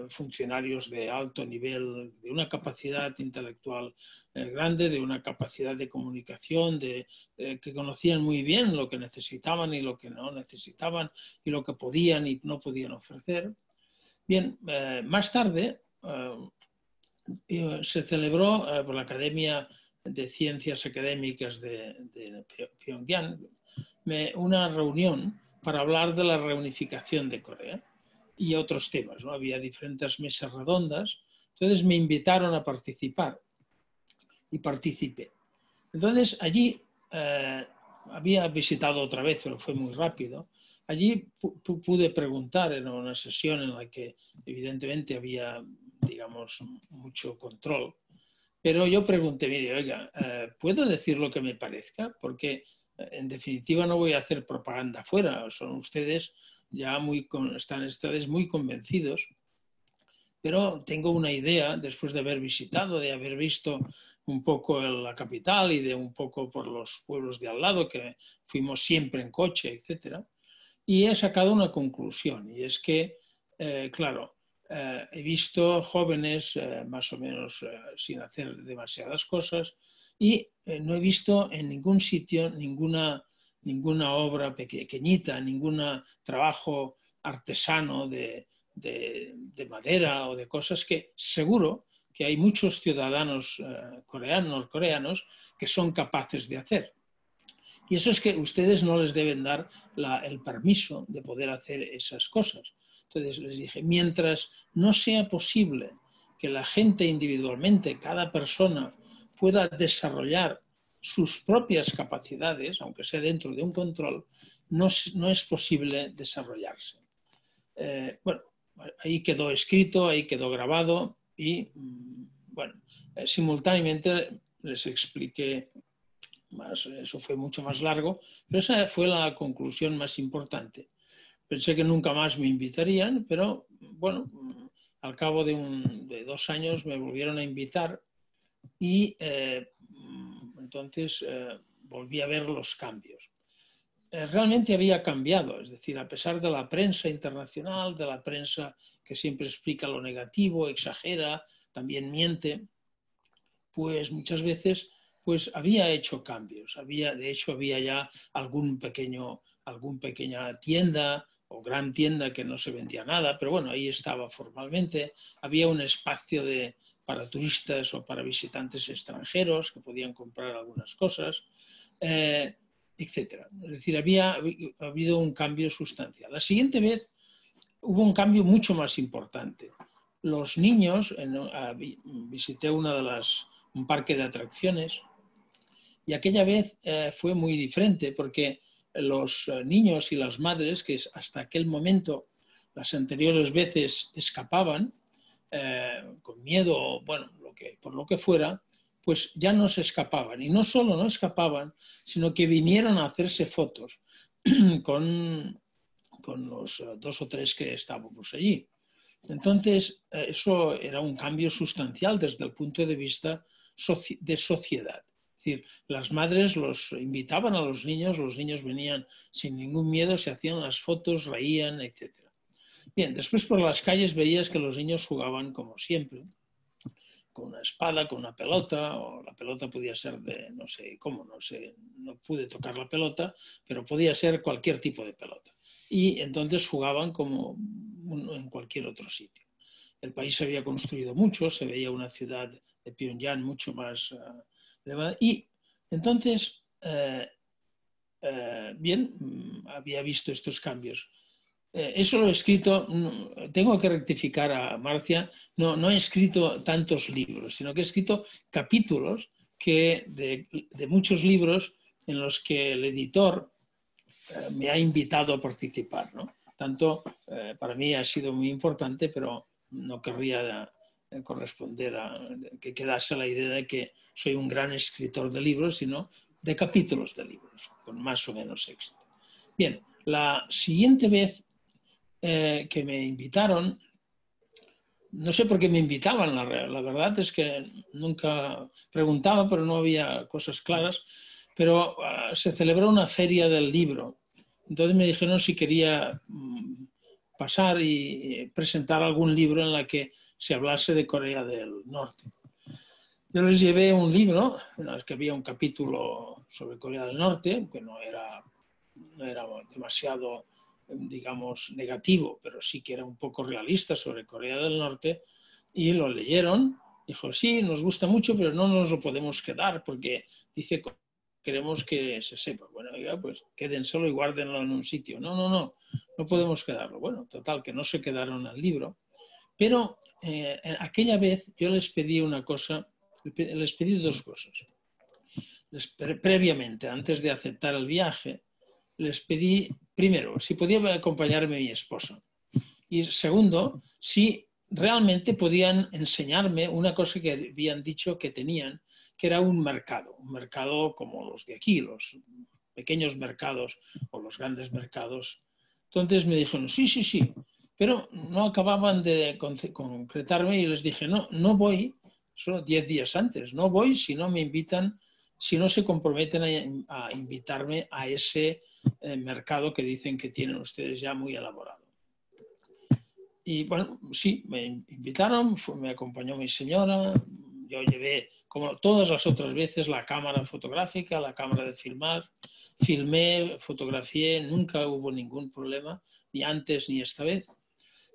funcionarios de alto nivel, de una capacidad intelectual grande, de una capacidad de comunicación, que conocían muy bien lo que necesitaban y lo que no necesitaban y lo que podían y no podían ofrecer. Bien, más tarde se celebró por la Academia de Ciencias Académicas de Pyongyang una reunión para hablar de la reunificación de Corea y otros temas, ¿no? Había diferentes mesas redondas, entonces me invitaron a participar y participé. Entonces allí había visitado otra vez, pero fue muy rápido. Allí pude preguntar en una sesión en la que evidentemente había, digamos, mucho control, pero yo pregunté, mire, oiga, ¿puedo decir lo que me parezca? Porque en definitiva no voy a hacer propaganda afuera, son ustedes ya están ustedes muy convencidos, pero tengo una idea, después de haber visitado, de haber visto un poco la capital y de un poco por los pueblos de al lado, que fuimos siempre en coche, etcétera, y he sacado una conclusión, y es que, claro, he visto jóvenes más o menos sin hacer demasiadas cosas y no he visto en ningún sitio ninguna obra pequeñita, ningún trabajo artesano de madera o de cosas que seguro que hay muchos ciudadanos norcoreanos que son capaces de hacer. Y eso es que ustedes no les deben dar el permiso de poder hacer esas cosas. Entonces les dije, mientras no sea posible que la gente individualmente, cada persona, pueda desarrollar sus propias capacidades, aunque sea dentro de un control, no es posible desarrollarse. Bueno, ahí quedó escrito, ahí quedó grabado y, bueno, simultáneamente les expliqué más, eso fue mucho más largo, pero esa fue la conclusión más importante. Pensé que nunca más me invitarían, pero bueno, al cabo de 2 años me volvieron a invitar y entonces volví a ver los cambios. Realmente había cambiado, es decir, a pesar de la prensa internacional, de la prensa que siempre explica lo negativo, exagera, también miente, pues muchas veces pues había hecho cambios. De hecho, había ya alguna pequeña tienda o gran tienda que no se vendía nada, pero bueno, ahí estaba formalmente. Había un espacio para turistas o para visitantes extranjeros que podían comprar algunas cosas, etc. Es decir, había habido un cambio sustancial. La siguiente vez hubo un cambio mucho más importante. Los niños, visité un parque de atracciones y aquella vez fue muy diferente porque los niños y las madres, que hasta aquel momento, las anteriores veces escapaban con miedo, bueno, por lo que fuera, pues ya no se escapaban. Y no solo no escapaban, sino que vinieron a hacerse fotos con los 2 o 3 que estábamos allí. Entonces, eso era un cambio sustancial desde el punto de vista de sociedad. Es decir, las madres los invitaban a los niños venían sin ningún miedo, se hacían las fotos, reían, etc. Bien, después por las calles veías que los niños jugaban como siempre, con una espada, con una pelota, o la pelota podía ser de no sé cómo, no pude tocar la pelota, pero podía ser cualquier tipo de pelota. Y entonces jugaban como en cualquier otro sitio. El país se había construido mucho, se veía una ciudad de Pyongyang mucho más elevada. Y entonces, había visto estos cambios. Eso lo he escrito, tengo que rectificar a Marcia, no he escrito tantos libros, sino que he escrito capítulos de muchos libros en los que el editor me ha invitado a participar, ¿no? Tanto para mí ha sido muy importante, pero no querría corresponder a que quedase la idea de que soy un gran escritor de libros, sino de capítulos de libros, con más o menos éxito. Bien, la siguiente vez que me invitaron, no sé por qué me invitaban, la verdad es que nunca preguntaba, pero no había cosas claras, pero se celebró una feria del libro. Entonces me dijeron si quería pasar y presentar algún libro en la que se hablase de Corea del Norte. Yo les llevé un libro en el que había un capítulo sobre Corea del Norte, que no era demasiado, digamos, negativo, pero sí que era un poco realista sobre Corea del Norte, y lo leyeron. Dijo, sí, nos gusta mucho, pero no nos lo podemos quedar porque dice, queremos que se sepa. Bueno, oiga, pues quédenselo y guárdenlo en un sitio. No podemos quedarlo. Bueno, total, que no se quedaron al libro. Pero aquella vez yo les pedí una cosa, les pedí 2 cosas. Previamente, antes de aceptar el viaje, les pedí, primero, si podía acompañarme mi esposa. Y segundo, si realmente podían enseñarme una cosa que habían dicho que tenían, que era un mercado como los de aquí, los pequeños mercados o los grandes mercados. Entonces me dijeron, sí, pero no acababan de concretarme y les dije, no voy, solo 10 días antes, no voy si no me invitan, si no se comprometen a invitarme a ese mercado que dicen que tienen ustedes ya muy elaborado. Y bueno, sí, me invitaron, me acompañó mi señora, yo llevé, como todas las otras veces, la cámara fotográfica, la cámara de filmar, filmé, fotografié, nunca hubo ningún problema, ni antes ni esta vez.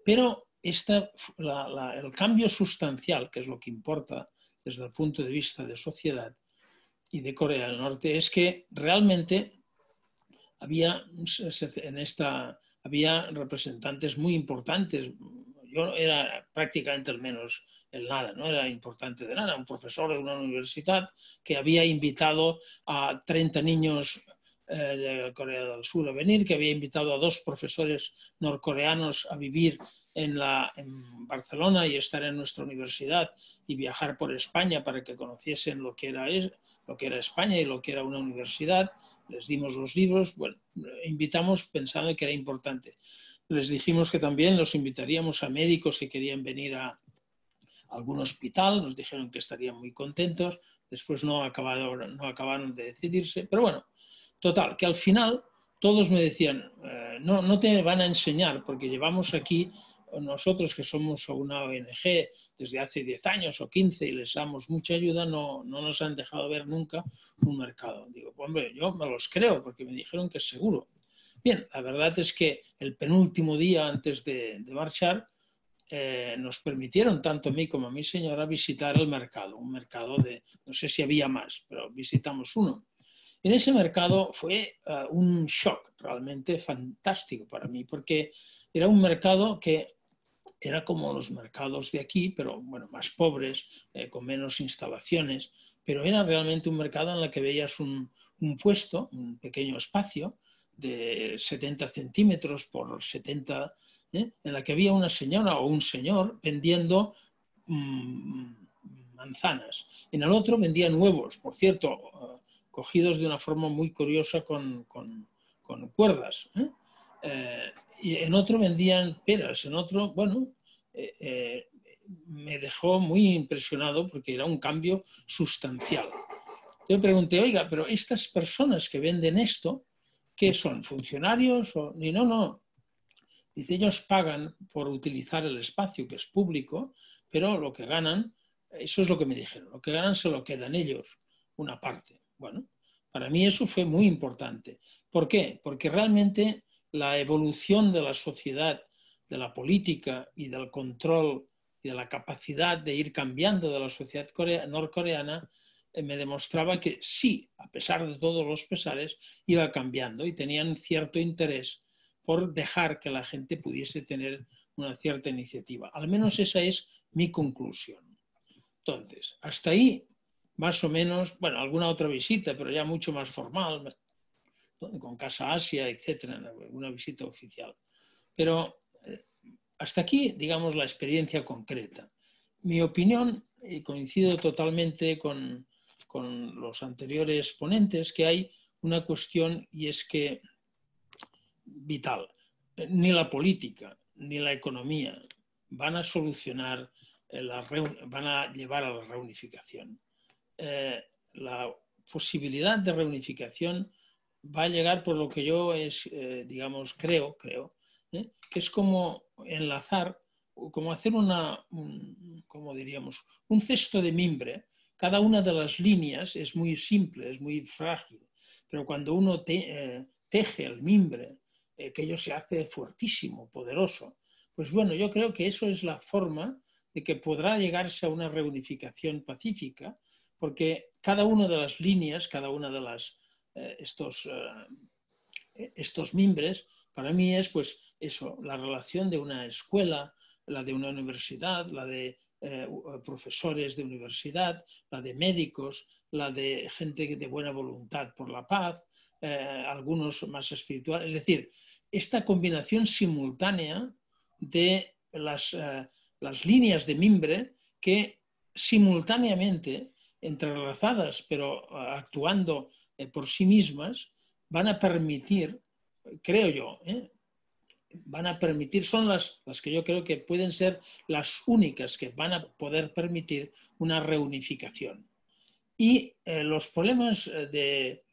Pero el cambio sustancial, que es lo que importa desde el punto de vista de sociedad y de Corea del Norte, es que realmente había representantes muy importantes. Yo era prácticamente el nada, no era importante de nada, un profesor de una universidad que había invitado a 30 niños de Corea del Sur a venir, que había invitado a 2 profesores norcoreanos a vivir en Barcelona y estar en nuestra universidad y viajar por España para que conociesen lo que era España y lo que era una universidad. Les dimos los libros, bueno, invitamos pensando que era importante. Les dijimos que también los invitaríamos a médicos si querían venir a algún hospital, nos dijeron que estarían muy contentos, después no acabaron de decidirse, pero bueno, total, que al final todos me decían, no te van a enseñar porque llevamos aquí, nosotros que somos una ONG desde hace 10 años o 15 y les damos mucha ayuda, no nos han dejado ver nunca un mercado. Digo, hombre, yo me los creo porque me dijeron que es seguro. Bien, la verdad es que el penúltimo día antes de marchar, nos permitieron, tanto a mí como a mi señora, visitar el mercado, un mercado no sé si había más, pero visitamos uno. En ese mercado fue un shock realmente fantástico para mí, porque era un mercado que era como los mercados de aquí, pero bueno, más pobres, con menos instalaciones, pero era realmente un mercado en el que veías un puesto, un pequeño espacio de 70 centímetros por 70, en la que había una señora o un señor vendiendo manzanas. En el otro vendían huevos, por cierto, cogidos de una forma muy curiosa con cuerdas. Y en otro vendían peras, en otro, bueno, me dejó muy impresionado porque era un cambio sustancial. Yo me pregunté, oiga, pero estas personas que venden esto, ¿qué son? ¿Funcionarios? Y no. Dice, ellos pagan por utilizar el espacio que es público, pero lo que ganan, eso es lo que me dijeron, lo que ganan se lo quedan ellos, una parte. Bueno, para mí eso fue muy importante. ¿Por qué? Porque realmente la evolución de la sociedad, de la política y del control y de la capacidad de ir cambiando de la sociedad norcoreana me demostraba que sí, a pesar de todos los pesares, iba cambiando y tenían cierto interés por dejar que la gente pudiese tener una cierta iniciativa. Al menos esa es mi conclusión. Entonces, hasta ahí, más o menos, bueno, alguna otra visita, pero ya mucho más formal, con Casa Asia, etcétera, una visita oficial. Pero hasta aquí, digamos, la experiencia concreta. Mi opinión, y coincido totalmente con los anteriores ponentes, que hay una cuestión y es que vital. Ni la política ni la economía van a solucionar, van a llevar a la reunificación. La posibilidad de reunificación va a llegar por lo que yo digamos, creo, que es como enlazar, como hacer como diríamos, un cesto de mimbre. Cada una de las líneas es muy simple, es muy frágil, pero cuando uno teje el mimbre, aquello se hace fuertísimo, poderoso. Pues bueno, yo creo que eso es la forma de que podrá llegarse a una reunificación pacífica, porque cada una de las líneas, cada una de estos mimbres, para mí es pues eso, la relación de una escuela, la de una universidad, la de profesores de universidad, la de médicos, la de gente de buena voluntad por la paz, algunos más espirituales. Es decir, esta combinación simultánea de las líneas de mimbre que simultáneamente, entrelazadas pero actuando por sí mismas, van a permitir, creo yo, van a permitir, son las que yo creo que pueden ser las únicas que van a poder permitir una reunificación. Y los problemas de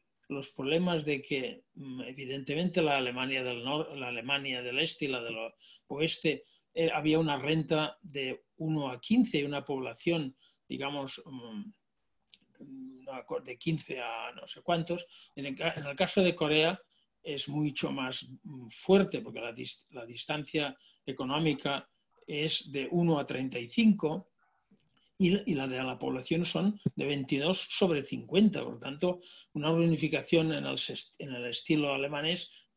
que evidentemente la Alemania del Norte, la Alemania del Este y la del Oeste había una renta de 1 a 15 y una población digamos, de 15 a no sé cuántos. En el caso de Corea es mucho más fuerte porque la distancia económica es de 1 a 35 y la de la población son de 22 sobre 50. Por lo tanto, una reunificación en el estilo alemán es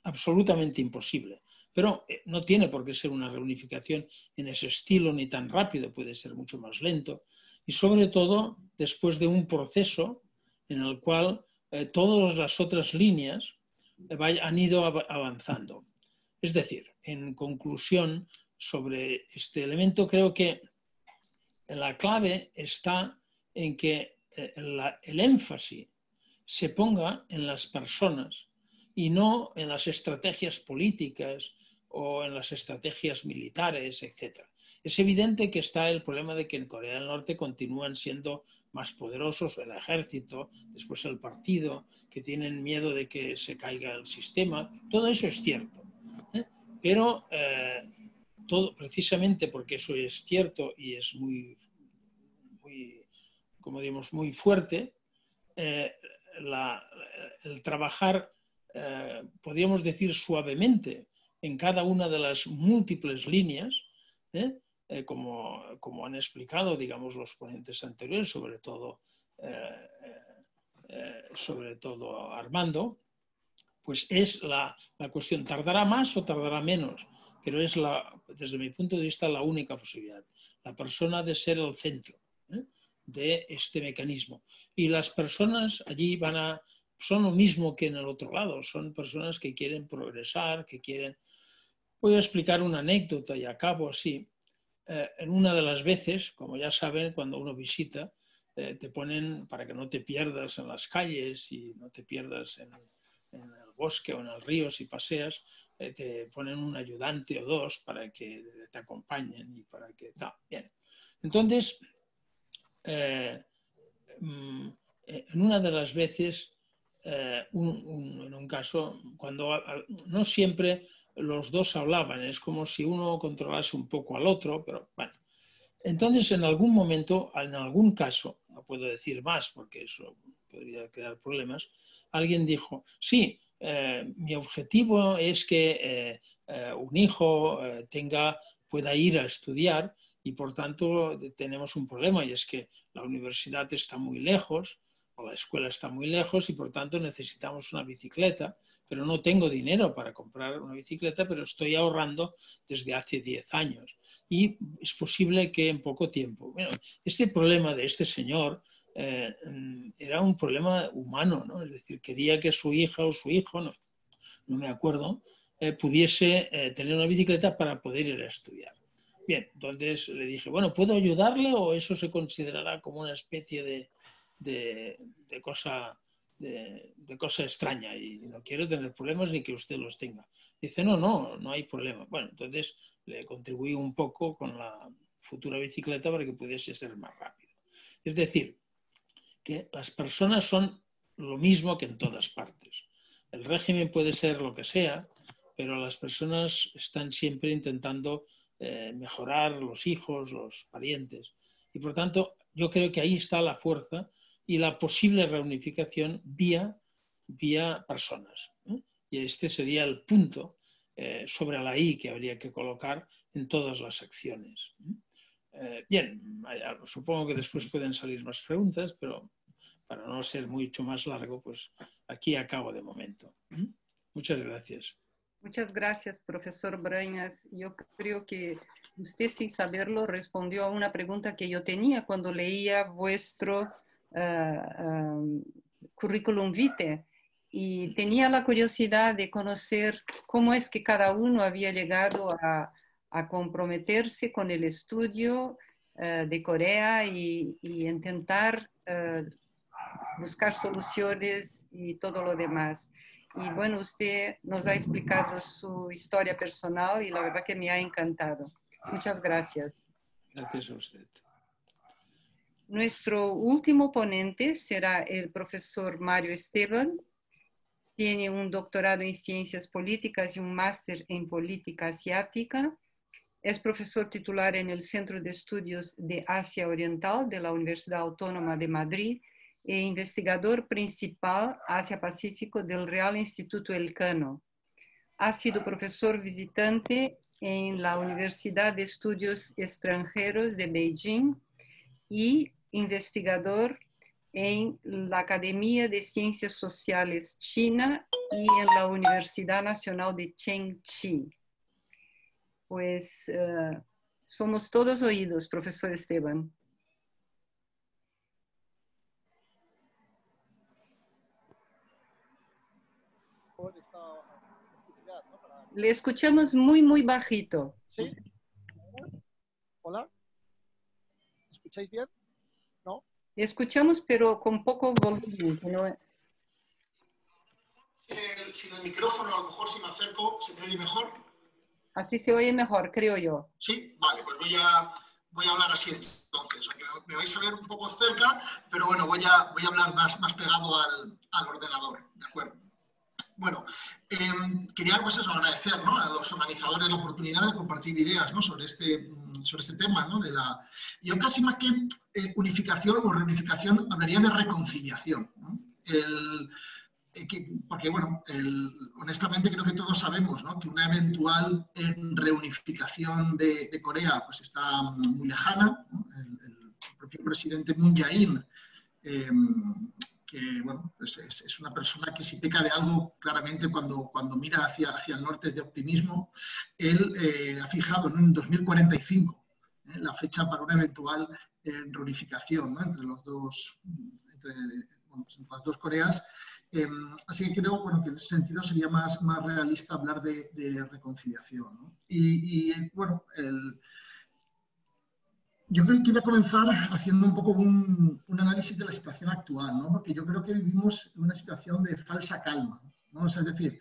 absolutamente imposible. Pero no tiene por qué ser una reunificación en ese estilo ni tan rápido, puede ser mucho más lento. Y sobre todo después de un proceso en el cual todas las otras líneas han ido avanzando. Es decir, en conclusión sobre este elemento, creo que la clave está en que el énfasis se ponga en las personas y no en las estrategias políticas o en las estrategias militares, etc. Es evidente que está el problema de que en Corea del Norte continúan siendo más poderosos el ejército, después el partido, que tienen miedo de que se caiga el sistema. Todo eso es cierto. Pero todo, precisamente porque eso es cierto y es muy como digamos, muy fuerte, el trabajar, podríamos decir suavemente, en cada una de las múltiples líneas, como han explicado, digamos, los ponentes anteriores, sobre todo Armando, pues es la cuestión. ¿Tardará más o tardará menos? Pero es, desde mi punto de vista, la única posibilidad. La persona ha de ser el centro de este mecanismo. Y las personas allí son lo mismo que en el otro lado, son personas que quieren progresar, que quieren... Voy a explicar una anécdota y acabo así. En una de las veces, como ya saben, cuando uno visita, te ponen para que no te pierdas en las calles y no te pierdas en el bosque o en el río si paseas, te ponen un ayudante o dos para que te acompañen y para que... Bien. Entonces, en una de las veces, en un caso, cuando no siempre los dos hablaban, es como si uno controlase un poco al otro, pero bueno. Entonces, en algún momento, en algún caso, no puedo decir más porque eso podría crear problemas, alguien dijo, sí, mi objetivo es que un hijo pueda ir a estudiar y por tanto tenemos un problema y es que la universidad está muy lejos o la escuela está muy lejos y por tanto necesitamos una bicicleta, pero no tengo dinero para comprar una bicicleta, pero estoy ahorrando desde hace 10 años y es posible que en poco tiempo. Bueno, este problema de este señor era un problema humano, ¿no? Es decir, quería que su hija o su hijo, no me acuerdo, pudiese tener una bicicleta para poder ir a estudiar. Bien, entonces le dije, bueno, ¿puedo ayudarle o eso se considerará como una especie de cosa extraña y no quiero tener problemas ni que usted los tenga? Dice, no hay problema. Bueno, entonces le contribuí un poco con la futura bicicleta para que pudiese ser más rápido. Es decir, que las personas son lo mismo que en todas partes. El régimen puede ser lo que sea, pero las personas están siempre intentando mejorar los hijos, los parientes. Y por tanto, yo creo que ahí está la fuerza y la posible reunificación vía personas. Y este sería el punto sobre la I que habría que colocar en todas las acciones. Bien, supongo que después pueden salir más preguntas, pero para no ser mucho más largo, pues aquí acabo de momento. Muchas gracias. Muchas gracias, profesor Brañas. Yo creo que usted, sin saberlo, respondió a una pregunta que yo tenía cuando leía vuestro currículum vitae. Y tenía la curiosidad de conocer cómo es que cada uno había llegado a comprometerse con el estudio de Corea y intentar buscar soluciones y todo lo demás. Y bueno, usted nos ha explicado su historia personal y la verdad que me ha encantado. Muchas gracias. Gracias a usted. Nuestro último ponente será el profesor Mario Esteban. Tiene un doctorado en Ciencias Políticas y un máster en Política Asiática. Es profesor titular en el Centro de Estudios de Asia Oriental de la Universidad Autónoma de Madrid e investigador principal Asia-Pacífico del Real Instituto Elcano. Ha sido profesor visitante en la Universidad de Estudios Extranjeros de Beijing y investigador en la Academia de Ciencias Sociales China y en la Universidad Nacional de Chengchi. Pues somos todos oídos, profesor Esteban. Le escuchamos muy, muy bajito. ¿Sí? ¿Hola? ¿Me escucháis bien? ¿No? Le escuchamos, pero con poco volumen. ¿No? Sin el micrófono, a lo mejor si me acerco, ¿se me oye mejor? Así se oye mejor, creo yo. Sí, vale, pues voy a hablar así entonces. Me vais a ver un poco cerca, pero bueno, voy a hablar más pegado al ordenador, ¿de acuerdo? Bueno, quería pues eso, agradecer, ¿no?, a los organizadores la oportunidad de compartir ideas, ¿no?, sobre este tema, ¿no? Yo casi más que unificación o reunificación hablaría de reconciliación, ¿no? Porque, bueno, honestamente creo que todos sabemos, ¿no?, que una eventual reunificación de Corea pues está muy lejana, ¿no? El propio presidente Moon Jae-in, que, bueno, pues es una persona que si peca de algo claramente cuando mira hacia el norte de optimismo. Él ha fijado en 2045 la fecha para una eventual reunificación, ¿no?, entre las dos Coreas. Así que creo, bueno, que en ese sentido sería más realista hablar de reconciliación, ¿no? Bueno, yo creo que voy a comenzar haciendo un poco un análisis de la situación actual, ¿no? Porque yo creo que vivimos en una situación de falsa calma, ¿no? O sea, es decir,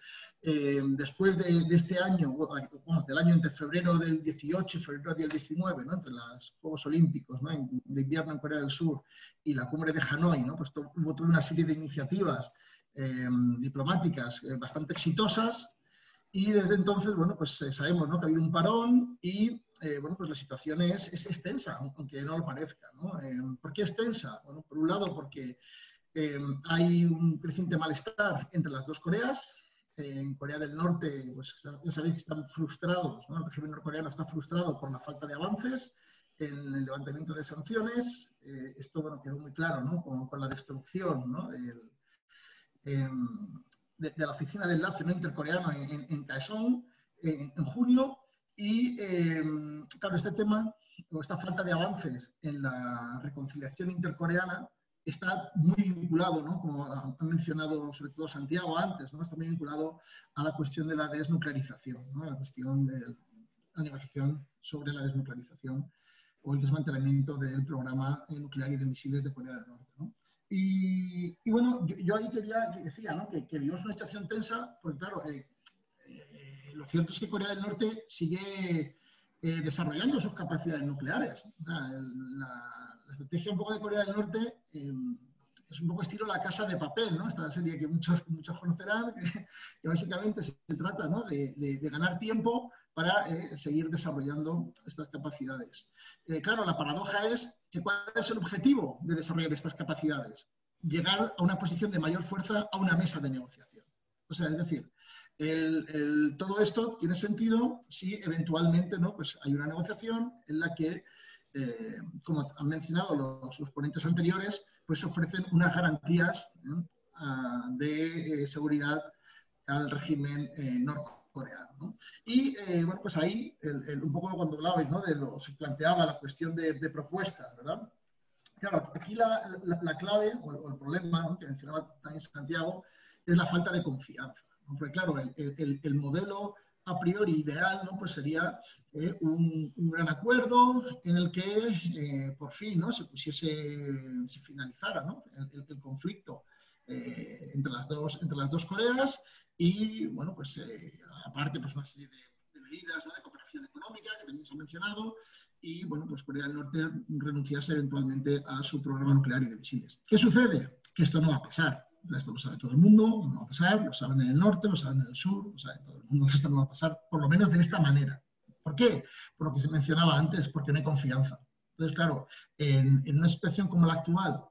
después de este año, bueno, del año entre febrero del 18 y febrero del 19, ¿no?, entre los Juegos Olímpicos, ¿no?, de invierno en Corea del Sur y la cumbre de Hanoi, ¿no?, pues hubo toda una serie de iniciativas diplomáticas bastante exitosas. Y desde entonces, bueno, pues sabemos, ¿no?, que ha habido un parón y, bueno, pues la situación es tensa, aunque no lo parezca, ¿no? ¿Por qué es tensa? Bueno, por un lado porque hay un creciente malestar entre las dos Coreas. En Corea del Norte, pues ya sabéis que están frustrados, ¿no? El régimen norcoreano está frustrado por la falta de avances en el levantamiento de sanciones. Esto, bueno, quedó muy claro, ¿no?, con la destrucción, ¿no?, de la oficina de enlace, ¿no?, intercoreano en Kaesong en junio. Y claro, este tema o esta falta de avances en la reconciliación intercoreana está muy vinculado, ¿no?, como ha mencionado sobre todo Santiago antes, ¿no?, está muy vinculado a la cuestión de la desnuclearización, ¿no?, a la cuestión de la negociación sobre la desnuclearización o el desmantelamiento del programa nuclear y de misiles de Corea del Norte, ¿no? Y bueno, yo ahí decía, ¿no?, que vivimos una situación tensa, porque claro, lo cierto es que Corea del Norte sigue desarrollando sus capacidades nucleares. La estrategia un poco de Corea del Norte es un poco estilo La Casa de Papel, ¿no?, esta serie que muchos conocerán, que básicamente se trata, ¿no?, de ganar tiempo para seguir desarrollando estas capacidades. Claro, la paradoja es que ¿cuál es el objetivo de desarrollar estas capacidades? Llegar a una posición de mayor fuerza a una mesa de negociación. O sea, es decir, todo esto tiene sentido si eventualmente, ¿no?, pues hay una negociación en la que, como han mencionado los ponentes anteriores, pues ofrecen unas garantías de seguridad al régimen norcoreano, ¿no? Y bueno, pues ahí, un poco cuando hablabais, ¿no?, se planteaba la cuestión de propuestas, ¿verdad? Claro, aquí la clave o el problema, ¿no?, que mencionaba también Santiago, es la falta de confianza, ¿no? Porque claro, el modelo a priori ideal, ¿no?, pues sería un gran acuerdo en el que por fin, ¿no?, se finalizara, ¿no?, el conflicto entre las dos Coreas. Y bueno, pues aparte pues una serie de medidas, ¿no?, de cooperación económica que también se ha mencionado. Y bueno, pues Corea del Norte renunciase eventualmente a su programa nuclear y de misiles. ¿Qué sucede? Que esto no va a pasar. Esto lo sabe todo el mundo, no va a pasar, lo saben en el norte, lo saben en el sur, lo sabe todo el mundo que esto no va a pasar, por lo menos de esta manera. ¿Por qué? Por lo que se mencionaba antes, porque no hay confianza. Entonces, claro, en una situación como la actual,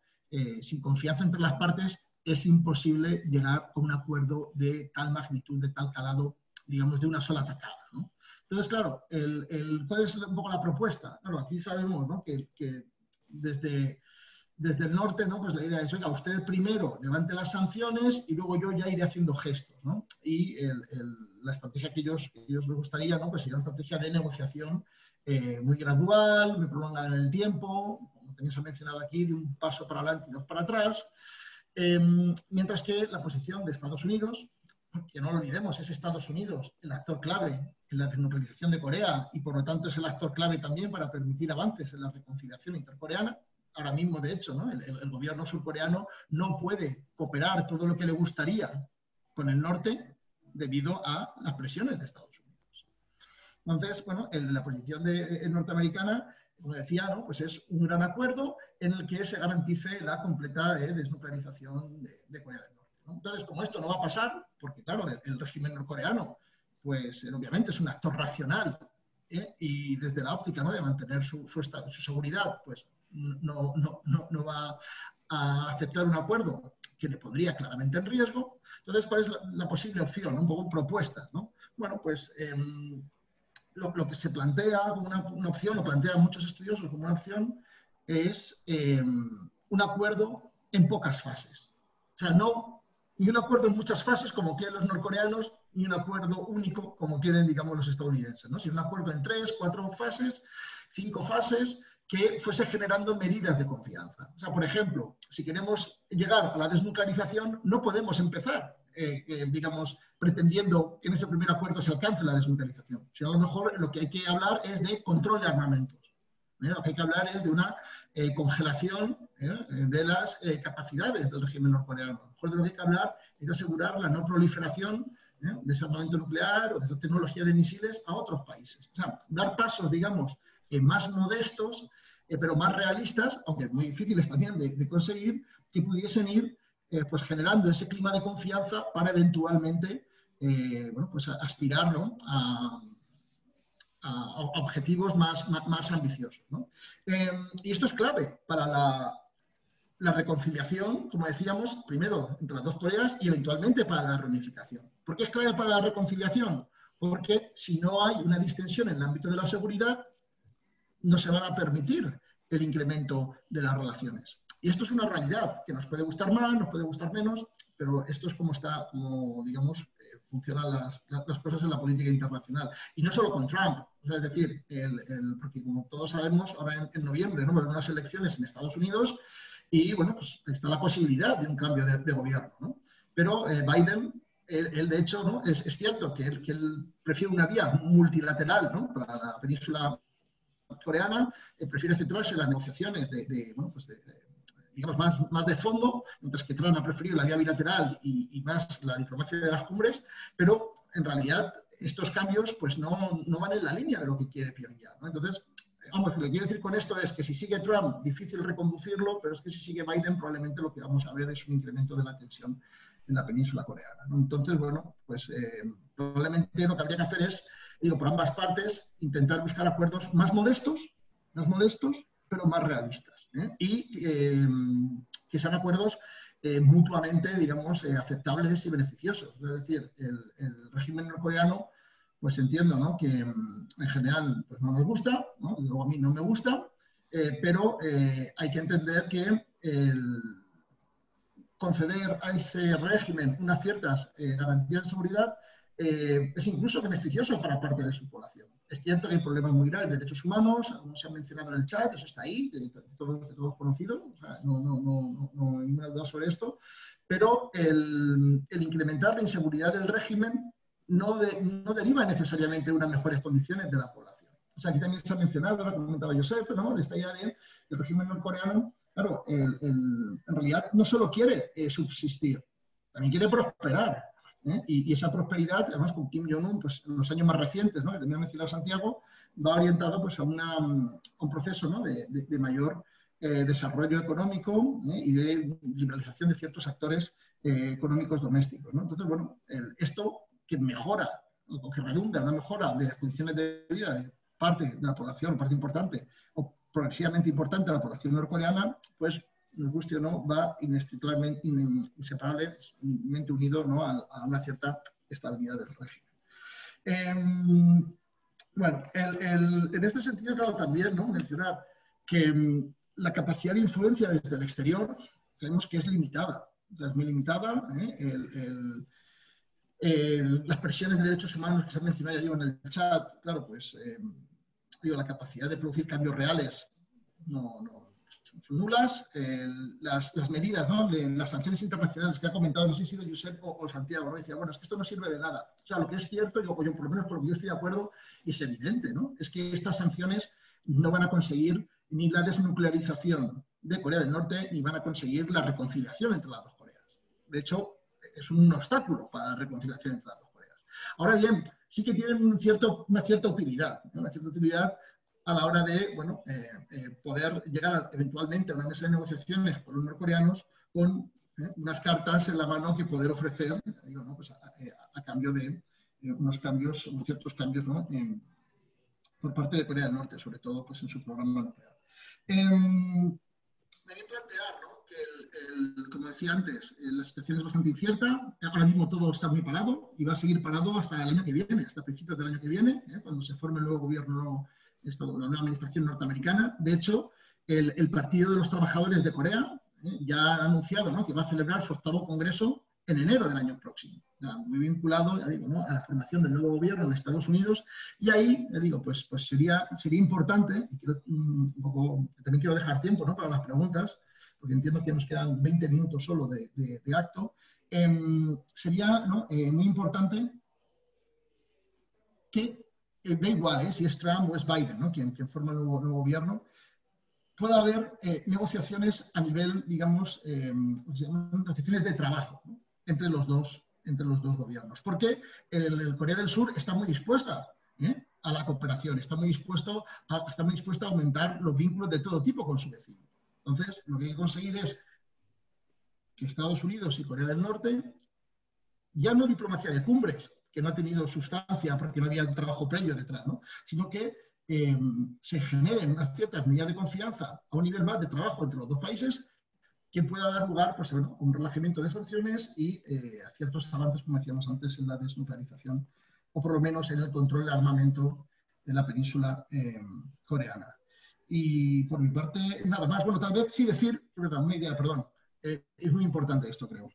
sin confianza entre las partes, es imposible llegar a un acuerdo de tal magnitud, de tal calado, digamos, de una sola tacada, ¿no? Entonces, claro, ¿cuál es un poco la propuesta? Claro, aquí sabemos, ¿no?, que desde el norte, ¿no?, pues la idea es, oiga, usted primero levante las sanciones y luego yo ya iré haciendo gestos, ¿no? Y la estrategia que ellos les gustaría, ¿no?, pues sería una estrategia de negociación muy gradual, muy prolongada en el tiempo, como también se ha mencionado aquí, de un paso para adelante y dos para atrás, mientras que la posición de Estados Unidos, que no lo olvidemos, es Estados Unidos el actor clave en la desnuclearización de Corea y por lo tanto es el actor clave también para permitir avances en la reconciliación intercoreana. Ahora mismo, de hecho, ¿no?, el gobierno surcoreano no puede cooperar todo lo que le gustaría con el norte debido a las presiones de Estados Unidos. Entonces, bueno, la posición norteamericana, como decía, ¿no?, pues es un gran acuerdo en el que se garantice la completa desnuclearización de Corea del Norte, ¿no? Entonces, como esto no va a pasar, porque claro, el régimen norcoreano, pues obviamente es un actor racional, y desde la óptica, ¿no?, de mantener su seguridad, pues no va a aceptar un acuerdo que le pondría claramente en riesgo. Entonces, ¿cuál es la posible opción? Un poco propuestas, ¿no? Bueno, pues lo que se plantea como una opción, lo plantean muchos estudiosos como una opción, es un acuerdo en pocas fases. O sea, no ni un acuerdo en muchas fases como quieren los norcoreanos, ni un acuerdo único como quieren, digamos, los estadounidenses, ¿no? Sino un acuerdo en 3, 4 fases, 5 fases, que fuese generando medidas de confianza. O sea, por ejemplo, si queremos llegar a la desnuclearización, no podemos empezar, digamos, pretendiendo que en ese primer acuerdo se alcance la desnuclearización. Sino a lo mejor lo que hay que hablar es de control de armamentos. Lo que hay que hablar es de una congelación de las capacidades del régimen norcoreano. A lo mejor de lo que hay que hablar es de asegurar la no proliferación de ese armamento nuclear o de esa tecnología de misiles a otros países. O sea, dar pasos, digamos, más modestos, pero más realistas, aunque muy difíciles también de conseguir, que pudiesen ir pues generando ese clima de confianza para eventualmente bueno, pues aspirar, ¿no?, a objetivos más ambiciosos, ¿no? Y esto es clave para la reconciliación, como decíamos, primero entre las dos Coreas y eventualmente para la reunificación. ¿Por qué es clave para la reconciliación? Porque si no hay una distensión en el ámbito de la seguridad, no se van a permitir el incremento de las relaciones. Y esto es una realidad que nos puede gustar más, nos puede gustar menos, pero esto es como digamos, funcionan las cosas en la política internacional. Y no solo con Trump, o sea, es decir, porque como todos sabemos, ahora en noviembre, ¿no?, va a haber unas elecciones en Estados Unidos y, bueno, pues está la posibilidad de un cambio de gobierno, ¿no? Pero Biden, él de hecho, ¿no?, es cierto que él prefiere una vía multilateral, ¿no?, para la península coreana, prefiere centrarse en las negociaciones bueno, pues digamos, más de fondo, mientras que Trump ha preferido la vía bilateral y más la diplomacia de las cumbres, pero en realidad estos cambios pues no van en la línea de lo que quiere Pyongyang, ¿no? Entonces, vamos, lo que quiero decir con esto es que si sigue Trump, difícil reconducirlo, pero es que si sigue Biden, probablemente lo que vamos a ver es un incremento de la tensión en la península coreana, ¿no? Entonces, bueno, pues probablemente lo que habría que hacer es, digo, por ambas partes, intentar buscar acuerdos más modestos, pero más realistas, y que sean acuerdos mutuamente, digamos, aceptables y beneficiosos. Es decir, el régimen norcoreano, pues entiendo, ¿no?, que en general pues no nos gusta, ¿no? Luego a mí no me gusta, pero hay que entender que conceder a ese régimen unas ciertas garantías de seguridad es incluso beneficioso para parte de su población. Es cierto que hay problemas muy graves de derechos humanos, algunos se han mencionado en el chat, eso está ahí, de todos conocidos, o sea, no hay ninguna duda sobre esto, pero el incrementar la inseguridad del régimen no deriva necesariamente de unas mejores condiciones de la población. O sea, aquí también se ha mencionado, lo ha comentado Josep, ¿no?, de esta idea de el régimen norcoreano, claro, en realidad no solo quiere subsistir, también quiere prosperar. Y esa prosperidad, además con Kim Jong-un, pues en los años más recientes, ¿no?, que también ha mencionado Santiago, va orientado pues a un proceso, ¿no?, de mayor desarrollo económico y de liberalización de ciertos actores económicos domésticos, ¿no? Entonces, bueno, esto que mejora o que redunda en una mejora de las condiciones de vida de parte de la población, parte importante, o progresivamente importante de la población norcoreana, pues, nos guste o no, va inseparablemente unido, ¿no?, a una cierta estabilidad del régimen. Bueno, en este sentido, claro, también, ¿no?, mencionar que la capacidad de influencia desde el exterior sabemos que es limitada. O sea, es muy limitada. Las presiones de derechos humanos que se han mencionado, ya digo, en el chat, claro, pues digo, la capacidad de producir cambios reales son nulas. Las medidas, ¿no?, las sanciones internacionales que ha comentado, no sé si ha sido Josep o Santiago, ¿no?, decía, bueno, es que esto no sirve de nada. O sea, lo que es cierto, yo por lo menos por lo que yo estoy de acuerdo, y es evidente, ¿no?, es que estas sanciones no van a conseguir ni la desnuclearización de Corea del Norte, ni van a conseguir la reconciliación entre las dos Coreas. De hecho, es un obstáculo para la reconciliación entre las dos Coreas. Ahora bien, sí que tienen una cierta utilidad, ¿no?, una cierta utilidad a la hora de, bueno, poder llegar eventualmente a una mesa de negociaciones con los norcoreanos con unas cartas en la mano que poder ofrecer, digo, ¿no?, pues a cambio de unos ciertos cambios, ¿no?, por parte de Corea del Norte, sobre todo pues en su programa nuclear. También plantear, ¿no?, que, como decía antes, la situación es bastante incierta. Ahora mismo todo está muy parado y va a seguir parado hasta el año que viene, hasta principios del año que viene, cuando se forme el nuevo gobierno, la nueva administración norteamericana. De hecho, el Partido de los Trabajadores de Corea ya ha anunciado, ¿no?, que va a celebrar su 8º congreso en enero del año próximo. Muy vinculado, ya digo, ¿no?, a la formación del nuevo gobierno en Estados Unidos. Y ahí, ya digo, pues sería importante, y también quiero dejar tiempo, ¿no?, para las preguntas, porque entiendo que nos quedan 20 minutos solo de acto. Sería, ¿no?, muy importante que, da igual si es Trump o es Biden, ¿no?, quien forma el nuevo gobierno, pueda haber negociaciones a nivel, digamos, negociaciones de trabajo, ¿no?, entre los dos gobiernos. Porque el Corea del Sur está muy dispuesta a la cooperación, está muy dispuesta a aumentar los vínculos de todo tipo con su vecino. Entonces, lo que hay que conseguir es que Estados Unidos y Corea del Norte, ya no diplomacia de cumbres, que no ha tenido sustancia porque no había un trabajo previo detrás, ¿no?, sino que se generen unas ciertas medidas de confianza a un nivel más de trabajo entre los dos países que pueda dar lugar, pues, a un relajamiento de sanciones y a ciertos avances, como decíamos antes, en la desnuclearización o por lo menos en el control del armamento de la península coreana. Y por mi parte, nada más. Bueno, tal vez sí decir, una idea, perdón, es muy importante esto, creo.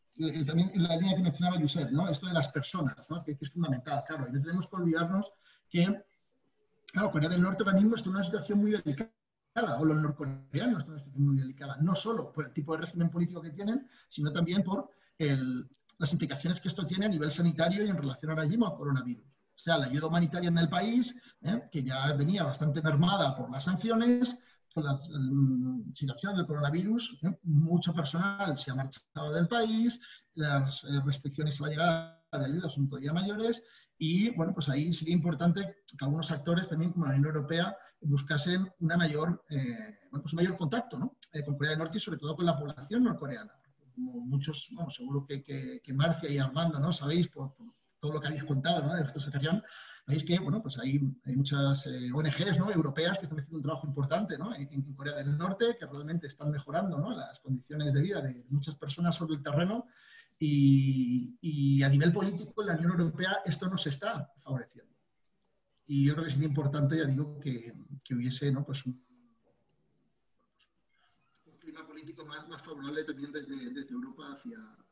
También en la línea que mencionaba Josep, ¿no?, esto de las personas, ¿no?, que es fundamental, claro, y no tenemos que olvidarnos que, claro, Corea del Norte ahora mismo está en una situación muy delicada, o los norcoreanos están en una situación muy delicada, no solo por el tipo de régimen político que tienen, sino también por las implicaciones que esto tiene a nivel sanitario y en relación ahora mismo al coronavirus. O sea, la ayuda humanitaria en el país, que ya venía bastante mermada por las sanciones, por la situación del coronavirus, mucho personal se ha marchado del país, las restricciones a la llegada de ayuda son todavía mayores y, bueno, pues ahí sería importante que algunos actores, también como la Unión Europea, buscasen un mayor contacto, ¿no?, con Corea del Norte y sobre todo con la población norcoreana. Como muchos, bueno, seguro que Marcia y Armando, ¿no?, sabéis por todo lo que habéis contado, ¿no?, de esta asociación, veis que, bueno, pues hay muchas ONGs, ¿no?, europeas que están haciendo un trabajo importante, ¿no?, en Corea del Norte, que realmente están mejorando, ¿no?, las condiciones de vida de muchas personas sobre el terreno y a nivel político en la Unión Europea esto no se está favoreciendo. Y yo creo que es muy importante, ya digo, que hubiese, ¿no?, pues un clima político más favorable también desde Europa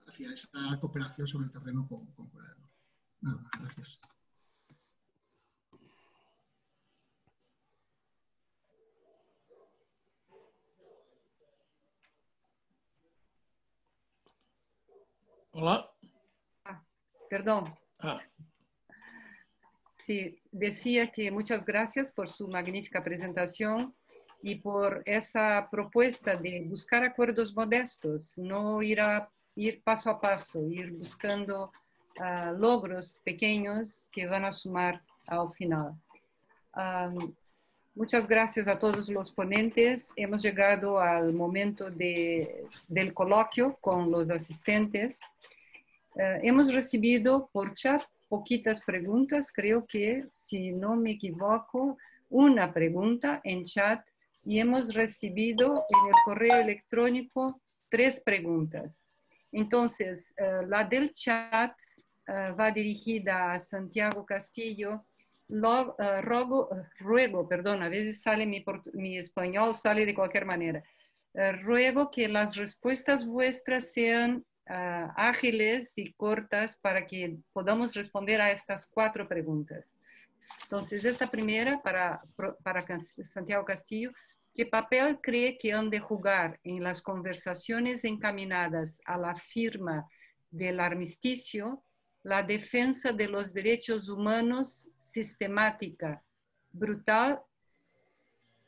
hacia esa cooperación sobre el terreno con Corea del Norte. Nada más, gracias. Hola. Perdón. Ah. Sí, decía que muchas gracias por su magnífica presentación y por esa propuesta de buscar acuerdos modestos, no ir paso a paso, ir buscando logros pequeños que van a sumar al final. Muchas gracias a todos los ponentes. Hemos llegado al momento del coloquio con los asistentes. Hemos recibido por chat poquitas preguntas, creo que, si no me equivoco, una pregunta en chat y hemos recibido en el correo electrónico 3 preguntas. Entonces, la del chat va dirigida a Santiago Castillo. Ruego, perdón, a veces sale mi español, sale de cualquier manera. Ruego que las respuestas vuestras sean ágiles y cortas para que podamos responder a estas 4 preguntas. Entonces, esta primera para Santiago Castillo: ¿qué papel cree que han de jugar en las conversaciones encaminadas a la firma del armisticio la defensa de los derechos humanos sistemática, brutal?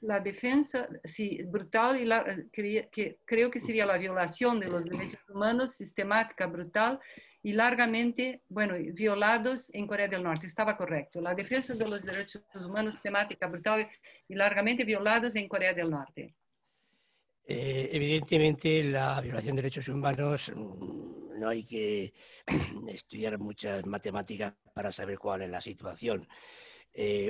La defensa, sí, brutal, y creo que sería la violación de los derechos humanos sistemática, brutal y largamente, bueno, violados en Corea del Norte. Estaba correcto. La defensa de los derechos humanos sistemática, brutal y largamente violados en Corea del Norte. Evidentemente, la violación de derechos humanos, no hay que estudiar muchas matemáticas para saber cuál es la situación.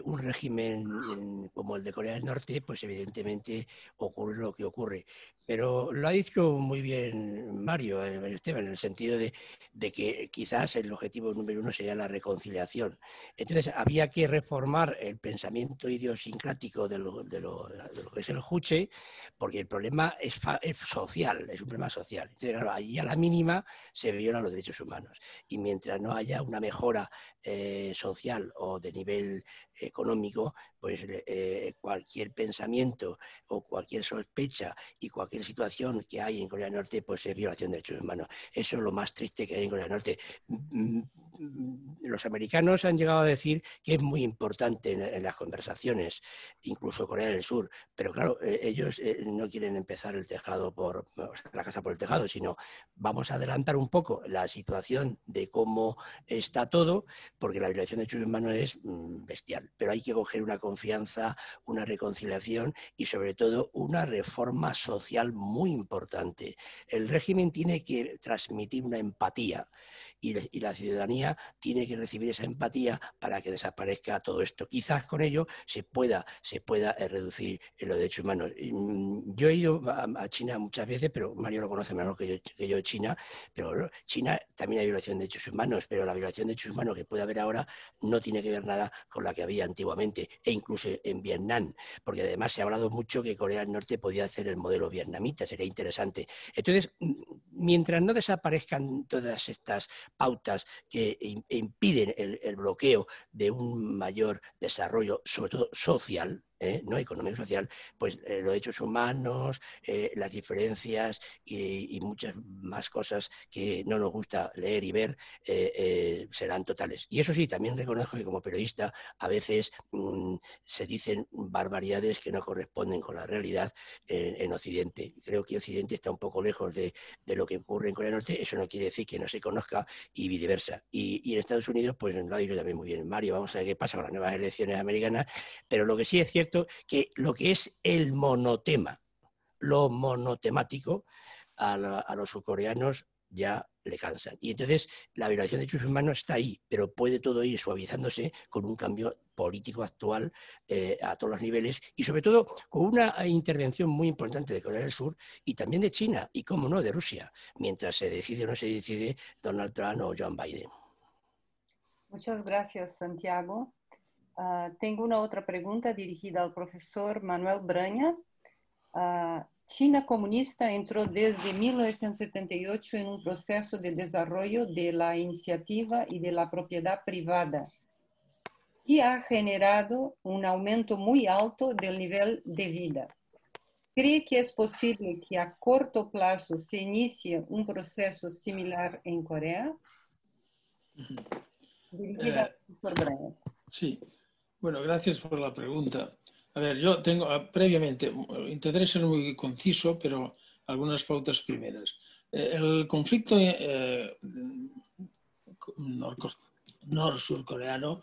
Un régimen como el de Corea del Norte, pues evidentemente ocurre lo que ocurre. Pero lo ha dicho muy bien Mario, Esteban, en el sentido de que quizás el objetivo número 1 sería la reconciliación. Entonces, había que reformar el pensamiento idiosincrático de lo que es el juche, porque el problema es social, es un problema social. Entonces, claro, allí a la mínima se violan los derechos humanos. Y mientras no haya una mejora social o de nivel económico, pues cualquier pensamiento o cualquier sospecha y cualquier situación que hay en Corea del Norte, pues es violación de derechos humanos. Eso es lo más triste que hay en Corea del Norte. Los americanos han llegado a decir que es muy importante en las conversaciones, incluso Corea del Sur, pero claro, ellos no quieren empezar el tejado la casa por el tejado, sino vamos a adelantar un poco la situación de cómo está todo, porque la violación de derechos humanos es bestial, pero hay que coger una confianza, una reconciliación y sobre todo una reforma social muy importante. El régimen tiene que transmitir una empatía y la ciudadanía tiene que recibir esa empatía para que desaparezca todo esto. Quizás con ello se pueda reducir los derechos humanos. Yo he ido a China muchas veces, pero Mario lo conoce mejor que yo China, pero China también hay violación de derechos humanos, pero la violación de derechos humanos que puede haber ahora no tiene que ver nada con la que había antiguamente, e incluso en Vietnam, porque además se ha hablado mucho que Corea del Norte podía hacer el modelo vietnamita, sería interesante. Entonces, mientras no desaparezcan todas estas pautas que impiden el bloqueo de un mayor desarrollo, sobre todo social, no económico, social, pues los derechos humanos, las diferencias y muchas más cosas que no nos gusta leer y ver serán totales. Y eso sí, también reconozco que como periodista a veces se dicen barbaridades que no corresponden con la realidad en Occidente. Creo que Occidente está un poco lejos de lo que ocurre en Corea del Norte. Eso no quiere decir que no se conozca y viceversa. Y en Estados Unidos, pues lo ha dicho también muy bien Mario, vamos a ver qué pasa con las nuevas elecciones americanas, pero lo que sí es cierto que lo que es el monotema, lo monotemático, a los surcoreanos ya le cansan. Y entonces la violación de derechos humanos está ahí, pero puede todo ir suavizándose con un cambio político actual a todos los niveles y sobre todo con una intervención muy importante de Corea del Sur y también de China y, cómo no, de Rusia, mientras se decide o no se decide Donald Trump o Joe Biden. Muchas gracias, Santiago. Tengo una otra pregunta dirigida al profesor Manuel Braña. China comunista entró desde 1978 en un proceso de desarrollo de la iniciativa y de la propiedad privada y ha generado un aumento muy alto del nivel de vida. ¿Cree que es posible que a corto plazo se inicie un proceso similar en Corea? Dirigida al profesor Braña. Sí, bueno, gracias por la pregunta. A ver, yo tengo previamente, intentaré ser muy conciso, pero algunas pautas primeras. El conflicto nor-surcoreano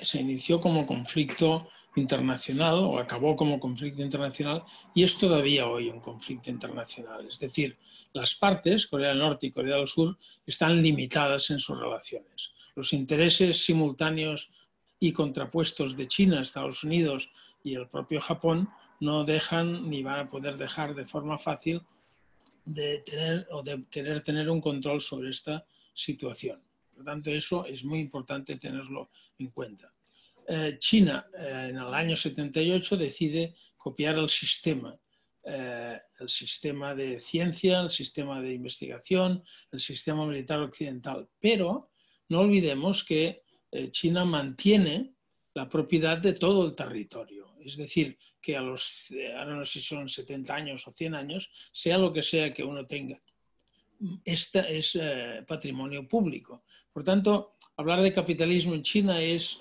se inició como conflicto internacional o acabó como conflicto internacional y es todavía hoy un conflicto internacional. Es decir, las partes, Corea del Norte y Corea del Sur, están limitadas en sus relaciones. los intereses simultáneos y contrapuestos de China, Estados Unidos y el propio Japón no dejan ni van a poder dejar de forma fácil de tener o de querer tener un control sobre esta situación. Por lo tanto, eso es muy importante tenerlo en cuenta. China en el año 78 decide copiar el sistema de ciencia, el sistema de investigación, el sistema militar occidental. Pero no olvidemos que China mantiene la propiedad de todo el territorio. Es decir, que ahora no sé si son 70 años o 100 años, sea lo que sea que uno tenga, este es patrimonio público. Por tanto, hablar de capitalismo en China es,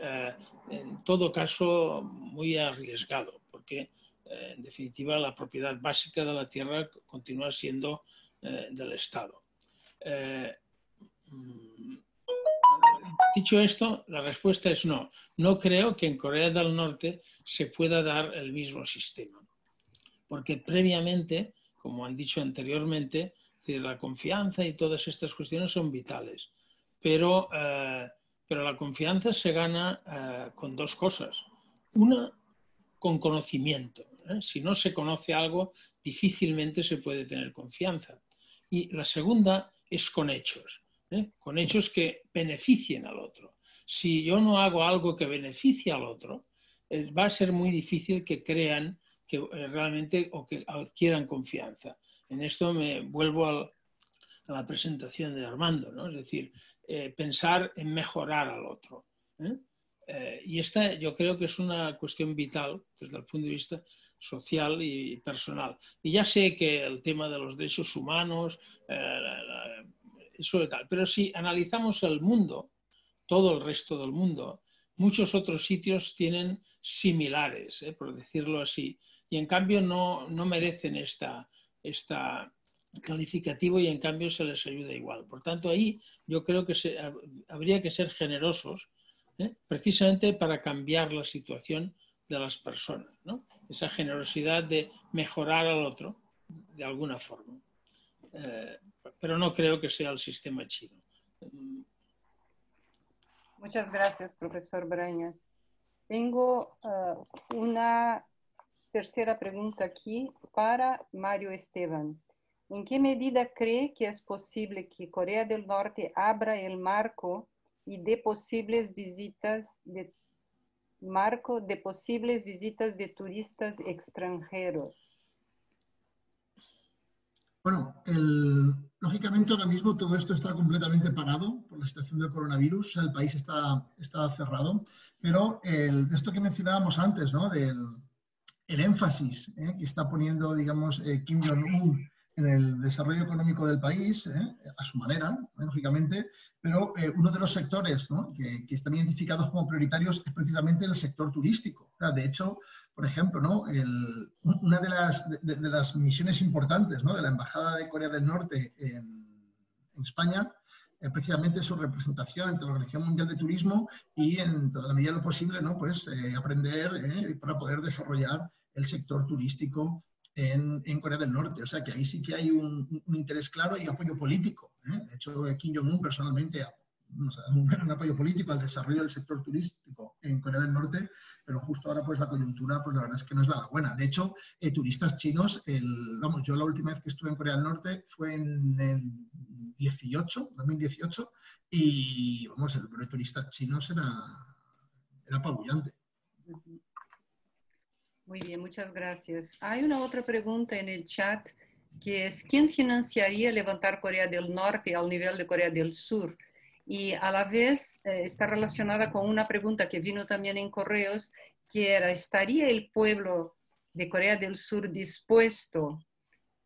en todo caso, muy arriesgado, porque, en definitiva, la propiedad básica de la tierra continúa siendo del Estado. Dicho esto, la respuesta es no. No creo que en Corea del Norte se pueda dar el mismo sistema, porque previamente, como han dicho anteriormente, la confianza y todas estas cuestiones son vitales, pero la confianza se gana con dos cosas. Una, con conocimiento. Si no se conoce algo, difícilmente se puede tener confianza. Y la segunda es con hechos. Con hechos que beneficien al otro. Si yo no hago algo que beneficie al otro, va a ser muy difícil que crean que realmente o que adquieran confianza. En esto me vuelvo a la presentación de Armando, ¿no? Es decir, pensar en mejorar al otro. Y esta yo creo que es una cuestión vital desde el punto de vista social y personal. Y ya sé que el tema de los derechos humanos, eso y tal, pero si analizamos el mundo, todo el resto del mundo, muchos otros sitios tienen similares, por decirlo así, y en cambio no merecen esta calificativo y en cambio se les ayuda igual. Por tanto, ahí yo creo que habría que ser generosos, precisamente para cambiar la situación de las personas, ¿no? Esa generosidad de mejorar al otro de alguna forma. Pero no creo que sea el sistema chino. Muchas gracias, profesor Brañas. Tengo una tercera pregunta aquí para Mario Esteban. ¿En qué medida cree que es posible que Corea del Norte abra el marco y de posibles visitas de turistas extranjeros? Bueno, lógicamente ahora mismo todo esto está completamente parado por la situación del coronavirus, el país está cerrado, pero esto que mencionábamos antes, ¿no? El énfasis que está poniendo, digamos, Kim Jong-un en el desarrollo económico del país, a su manera, lógicamente, pero uno de los sectores, ¿no?, que están identificados como prioritarios es precisamente el sector turístico. O sea, de hecho, por ejemplo, ¿no?, una de las misiones importantes, ¿no?, de la Embajada de Corea del Norte en España, precisamente su representación ante la Organización Mundial de Turismo y en toda la medida de lo posible, ¿no?, pues aprender para poder desarrollar el sector turístico en Corea del Norte. O sea que ahí sí que hay un interés claro y apoyo político. De hecho, Kim Jong-un personalmente un gran apoyo político al desarrollo del sector turístico en Corea del Norte, pero justo ahora pues la coyuntura pues la verdad es que no es nada buena. De hecho, turistas chinos, yo la última vez que estuve en Corea del Norte fue en el 2018, y vamos, el número de turistas chinos era apabullante. Muy bien, muchas gracias. Hay una otra pregunta en el chat que es, ¿quién financiaría levantar Corea del Norte al nivel de Corea del Sur? Y a la vez está relacionada con una pregunta que vino también en correos, que era, ¿estaría el pueblo de Corea del Sur dispuesto,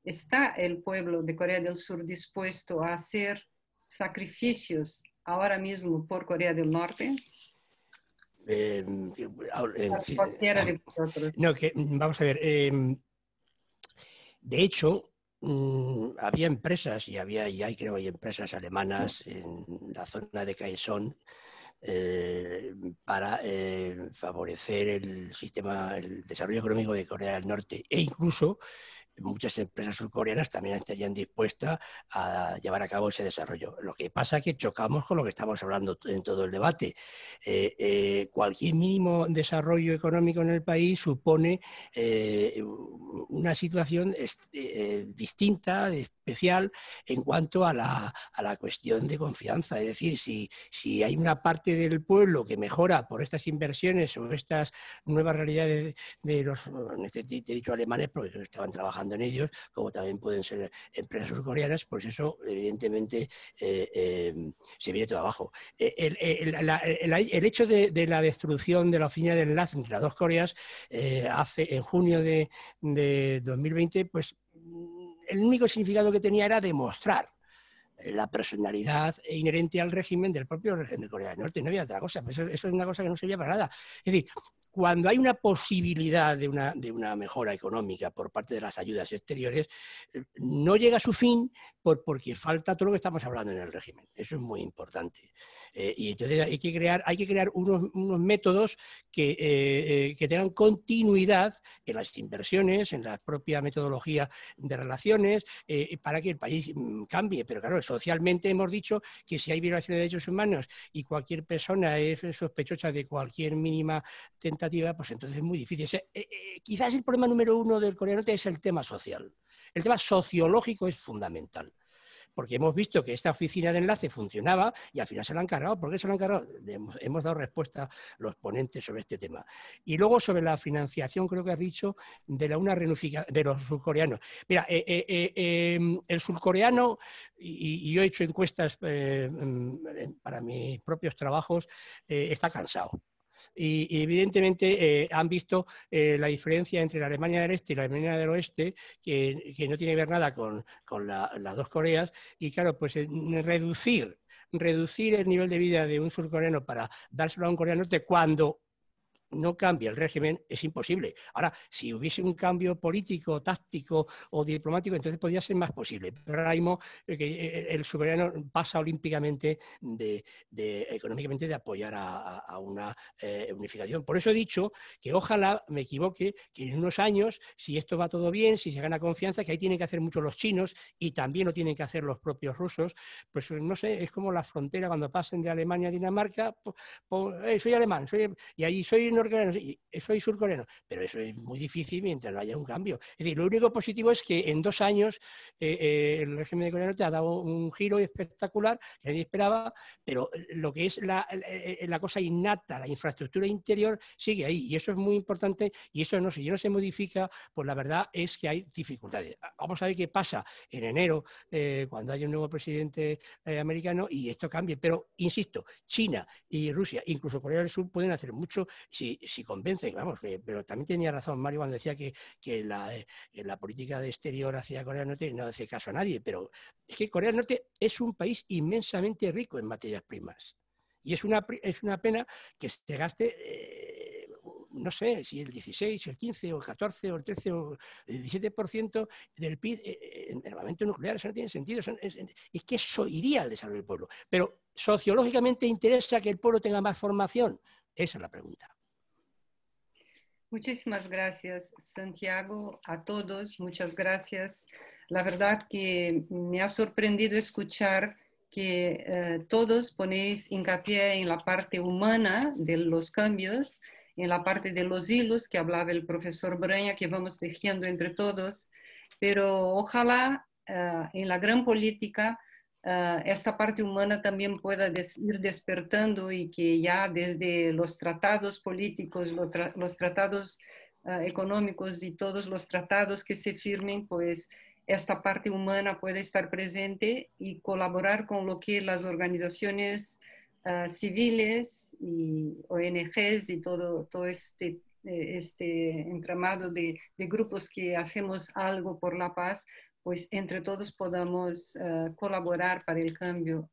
está el pueblo de Corea del Sur dispuesto a hacer sacrificios ahora mismo por Corea del Norte? Cualquiera de vosotros. No, vamos a ver. De hecho, había empresas, y hay creo hay empresas alemanas en la zona de Kaesong para favorecer el desarrollo económico de Corea del Norte, e incluso muchas empresas surcoreanas también estarían dispuestas a llevar a cabo ese desarrollo. Lo que pasa es que chocamos con lo que estamos hablando en todo el debate. Cualquier mínimo desarrollo económico en el país supone una situación distinta, especial, en cuanto a la cuestión de confianza. Es decir, si hay una parte del pueblo que mejora por estas inversiones o estas nuevas realidades de los, te he dicho alemanes porque estaban trabajando en ellos, como también pueden ser empresas surcoreanas, pues eso evidentemente se viene todo abajo. El hecho de la destrucción de la oficina de enlace entre las dos Coreas en junio de 2020, pues el único significado que tenía era demostrar la personalidad inherente al régimen del propio régimen de Corea del Norte. No había otra cosa. Eso es una cosa que no servía para nada. Es decir, cuando hay una posibilidad de una mejora económica por parte de las ayudas exteriores, no llega a su fin porque falta todo lo que estamos hablando en el régimen. Eso es muy importante. Y entonces hay que crear unos métodos que tengan continuidad en las inversiones, en la propia metodología de relaciones, para que el país cambie. Pero claro, socialmente hemos dicho que si hay violación de derechos humanos y cualquier persona es sospechosa de cualquier mínima tentativa, pues entonces es muy difícil. Quizás el problema número uno del Corea del Norte es el tema social. El tema sociológico es fundamental. Porque hemos visto que esta oficina de enlace funcionaba y al final se la han cargado. ¿Por qué se la han cargado? Hemos dado respuesta a los ponentes sobre este tema. Y luego sobre la financiación, creo que has dicho, una reunificación de los surcoreanos. Mira, el surcoreano, y yo he hecho encuestas para mis propios trabajos, está cansado. Y evidentemente han visto la diferencia entre la Alemania del Este y la Alemania del Oeste, que no tiene que ver nada con las dos Coreas, y claro, pues reducir el nivel de vida de un surcoreano para dárselo a un coreano norte cuando no cambia el régimen, es imposible. Ahora, si hubiese un cambio político, táctico o diplomático, entonces podría ser más posible. Pero ahora mismo el soberano pasa olímpicamente económicamente de apoyar a una unificación. Por eso he dicho que ojalá me equivoque, que en unos años, si esto va todo bien, si se gana confianza, que ahí tienen que hacer mucho los chinos y también lo tienen que hacer los propios rusos, pues no sé, es como la frontera cuando pasen de Alemania a Dinamarca, soy alemán, y ahí soy soy surcoreano, pero eso es muy difícil mientras no haya un cambio. Es decir, lo único positivo es que en 2 años el régimen de Corea del Norte ha dado un giro espectacular que nadie esperaba, pero lo que es la cosa innata, la infraestructura interior, sigue ahí, y eso es muy importante, y eso si no se modifica, pues la verdad es que hay dificultades. Vamos a ver qué pasa en enero, cuando haya un nuevo presidente americano, y esto cambie. Pero, insisto, China y Rusia, incluso Corea del Sur, pueden hacer mucho si convencen, vamos, pero también tenía razón Mario cuando decía que la política de exterior hacia Corea del Norte no hace caso a nadie, pero es que Corea del Norte es un país inmensamente rico en materias primas. Y es una pena que se gaste, no sé, si el 16, el 15, o el 14, o el 13, o el 17% del PIB en armamento nuclear. Eso no tiene sentido. Es que eso iría al desarrollo del pueblo. Pero sociológicamente interesa que el pueblo tenga más formación. Esa es la pregunta. Muchísimas gracias, Santiago, a todos, muchas gracias. La verdad que me ha sorprendido escuchar que todos ponéis hincapié en la parte humana de los cambios, en la parte de los hilos que hablaba el profesor Braña, que vamos tejiendo entre todos, pero ojalá en la gran política esta parte humana también pueda ir despertando y que ya desde los tratados políticos, los tratados económicos y todos los tratados que se firmen, pues esta parte humana puede estar presente y colaborar con lo que las organizaciones civiles y ONGs y todo este entramado de grupos que hacemos algo por la paz, pues entre todos podamos colaborar para el cambio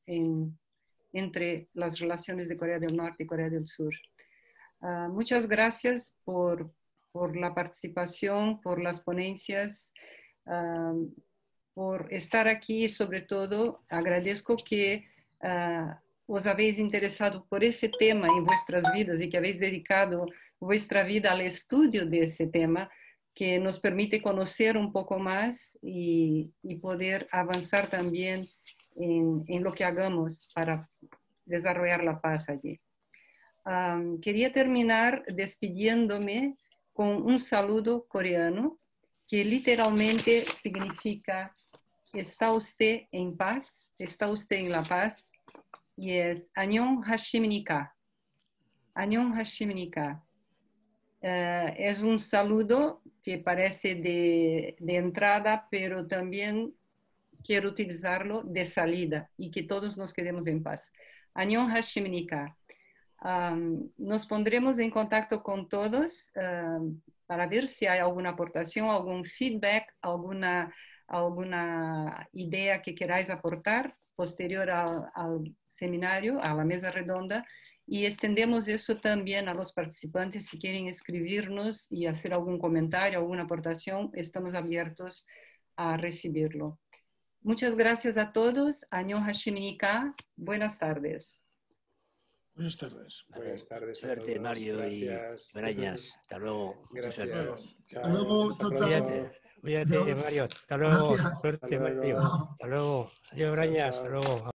entre las relaciones de Corea del Norte y Corea del Sur. Muchas gracias por la participación, por las ponencias, por estar aquí y sobre todo agradezco que os habéis interesado por ese tema en vuestras vidas y que habéis dedicado vuestra vida al estudio de ese tema, que nos permite conocer un poco más y poder avanzar también en lo que hagamos para desarrollar la paz allí. Quería terminar despidiéndome con un saludo coreano que literalmente significa ¿está usted en paz? ¿Está usted en la paz? Y es 안녕하십니까. 안녕하십니까. Es un saludo que parece de entrada, pero también quiero utilizarlo de salida y que todos nos quedemos en paz. 안녕하십니까. Nos pondremos en contacto con todos para ver si hay alguna aportación, algún feedback, alguna idea que queráis aportar posterior al seminario, a la mesa redonda, y extendemos eso también a los participantes. Si quieren escribirnos y hacer algún comentario, alguna aportación, estamos abiertos a recibirlo. Muchas gracias a todos. 안녕하십니까. Buenas tardes. Buenas tardes. Buenas tardes. Suerte, Mario. Gracias. Y Brañas. Hasta luego. Gracias. Hasta luego. Hasta Chao, pronto. chao. Cuídate, Mario. Hasta luego. Gracias. Suerte, Hasta luego. Mario. Hasta luego. Adiós, Brañas. Hasta luego.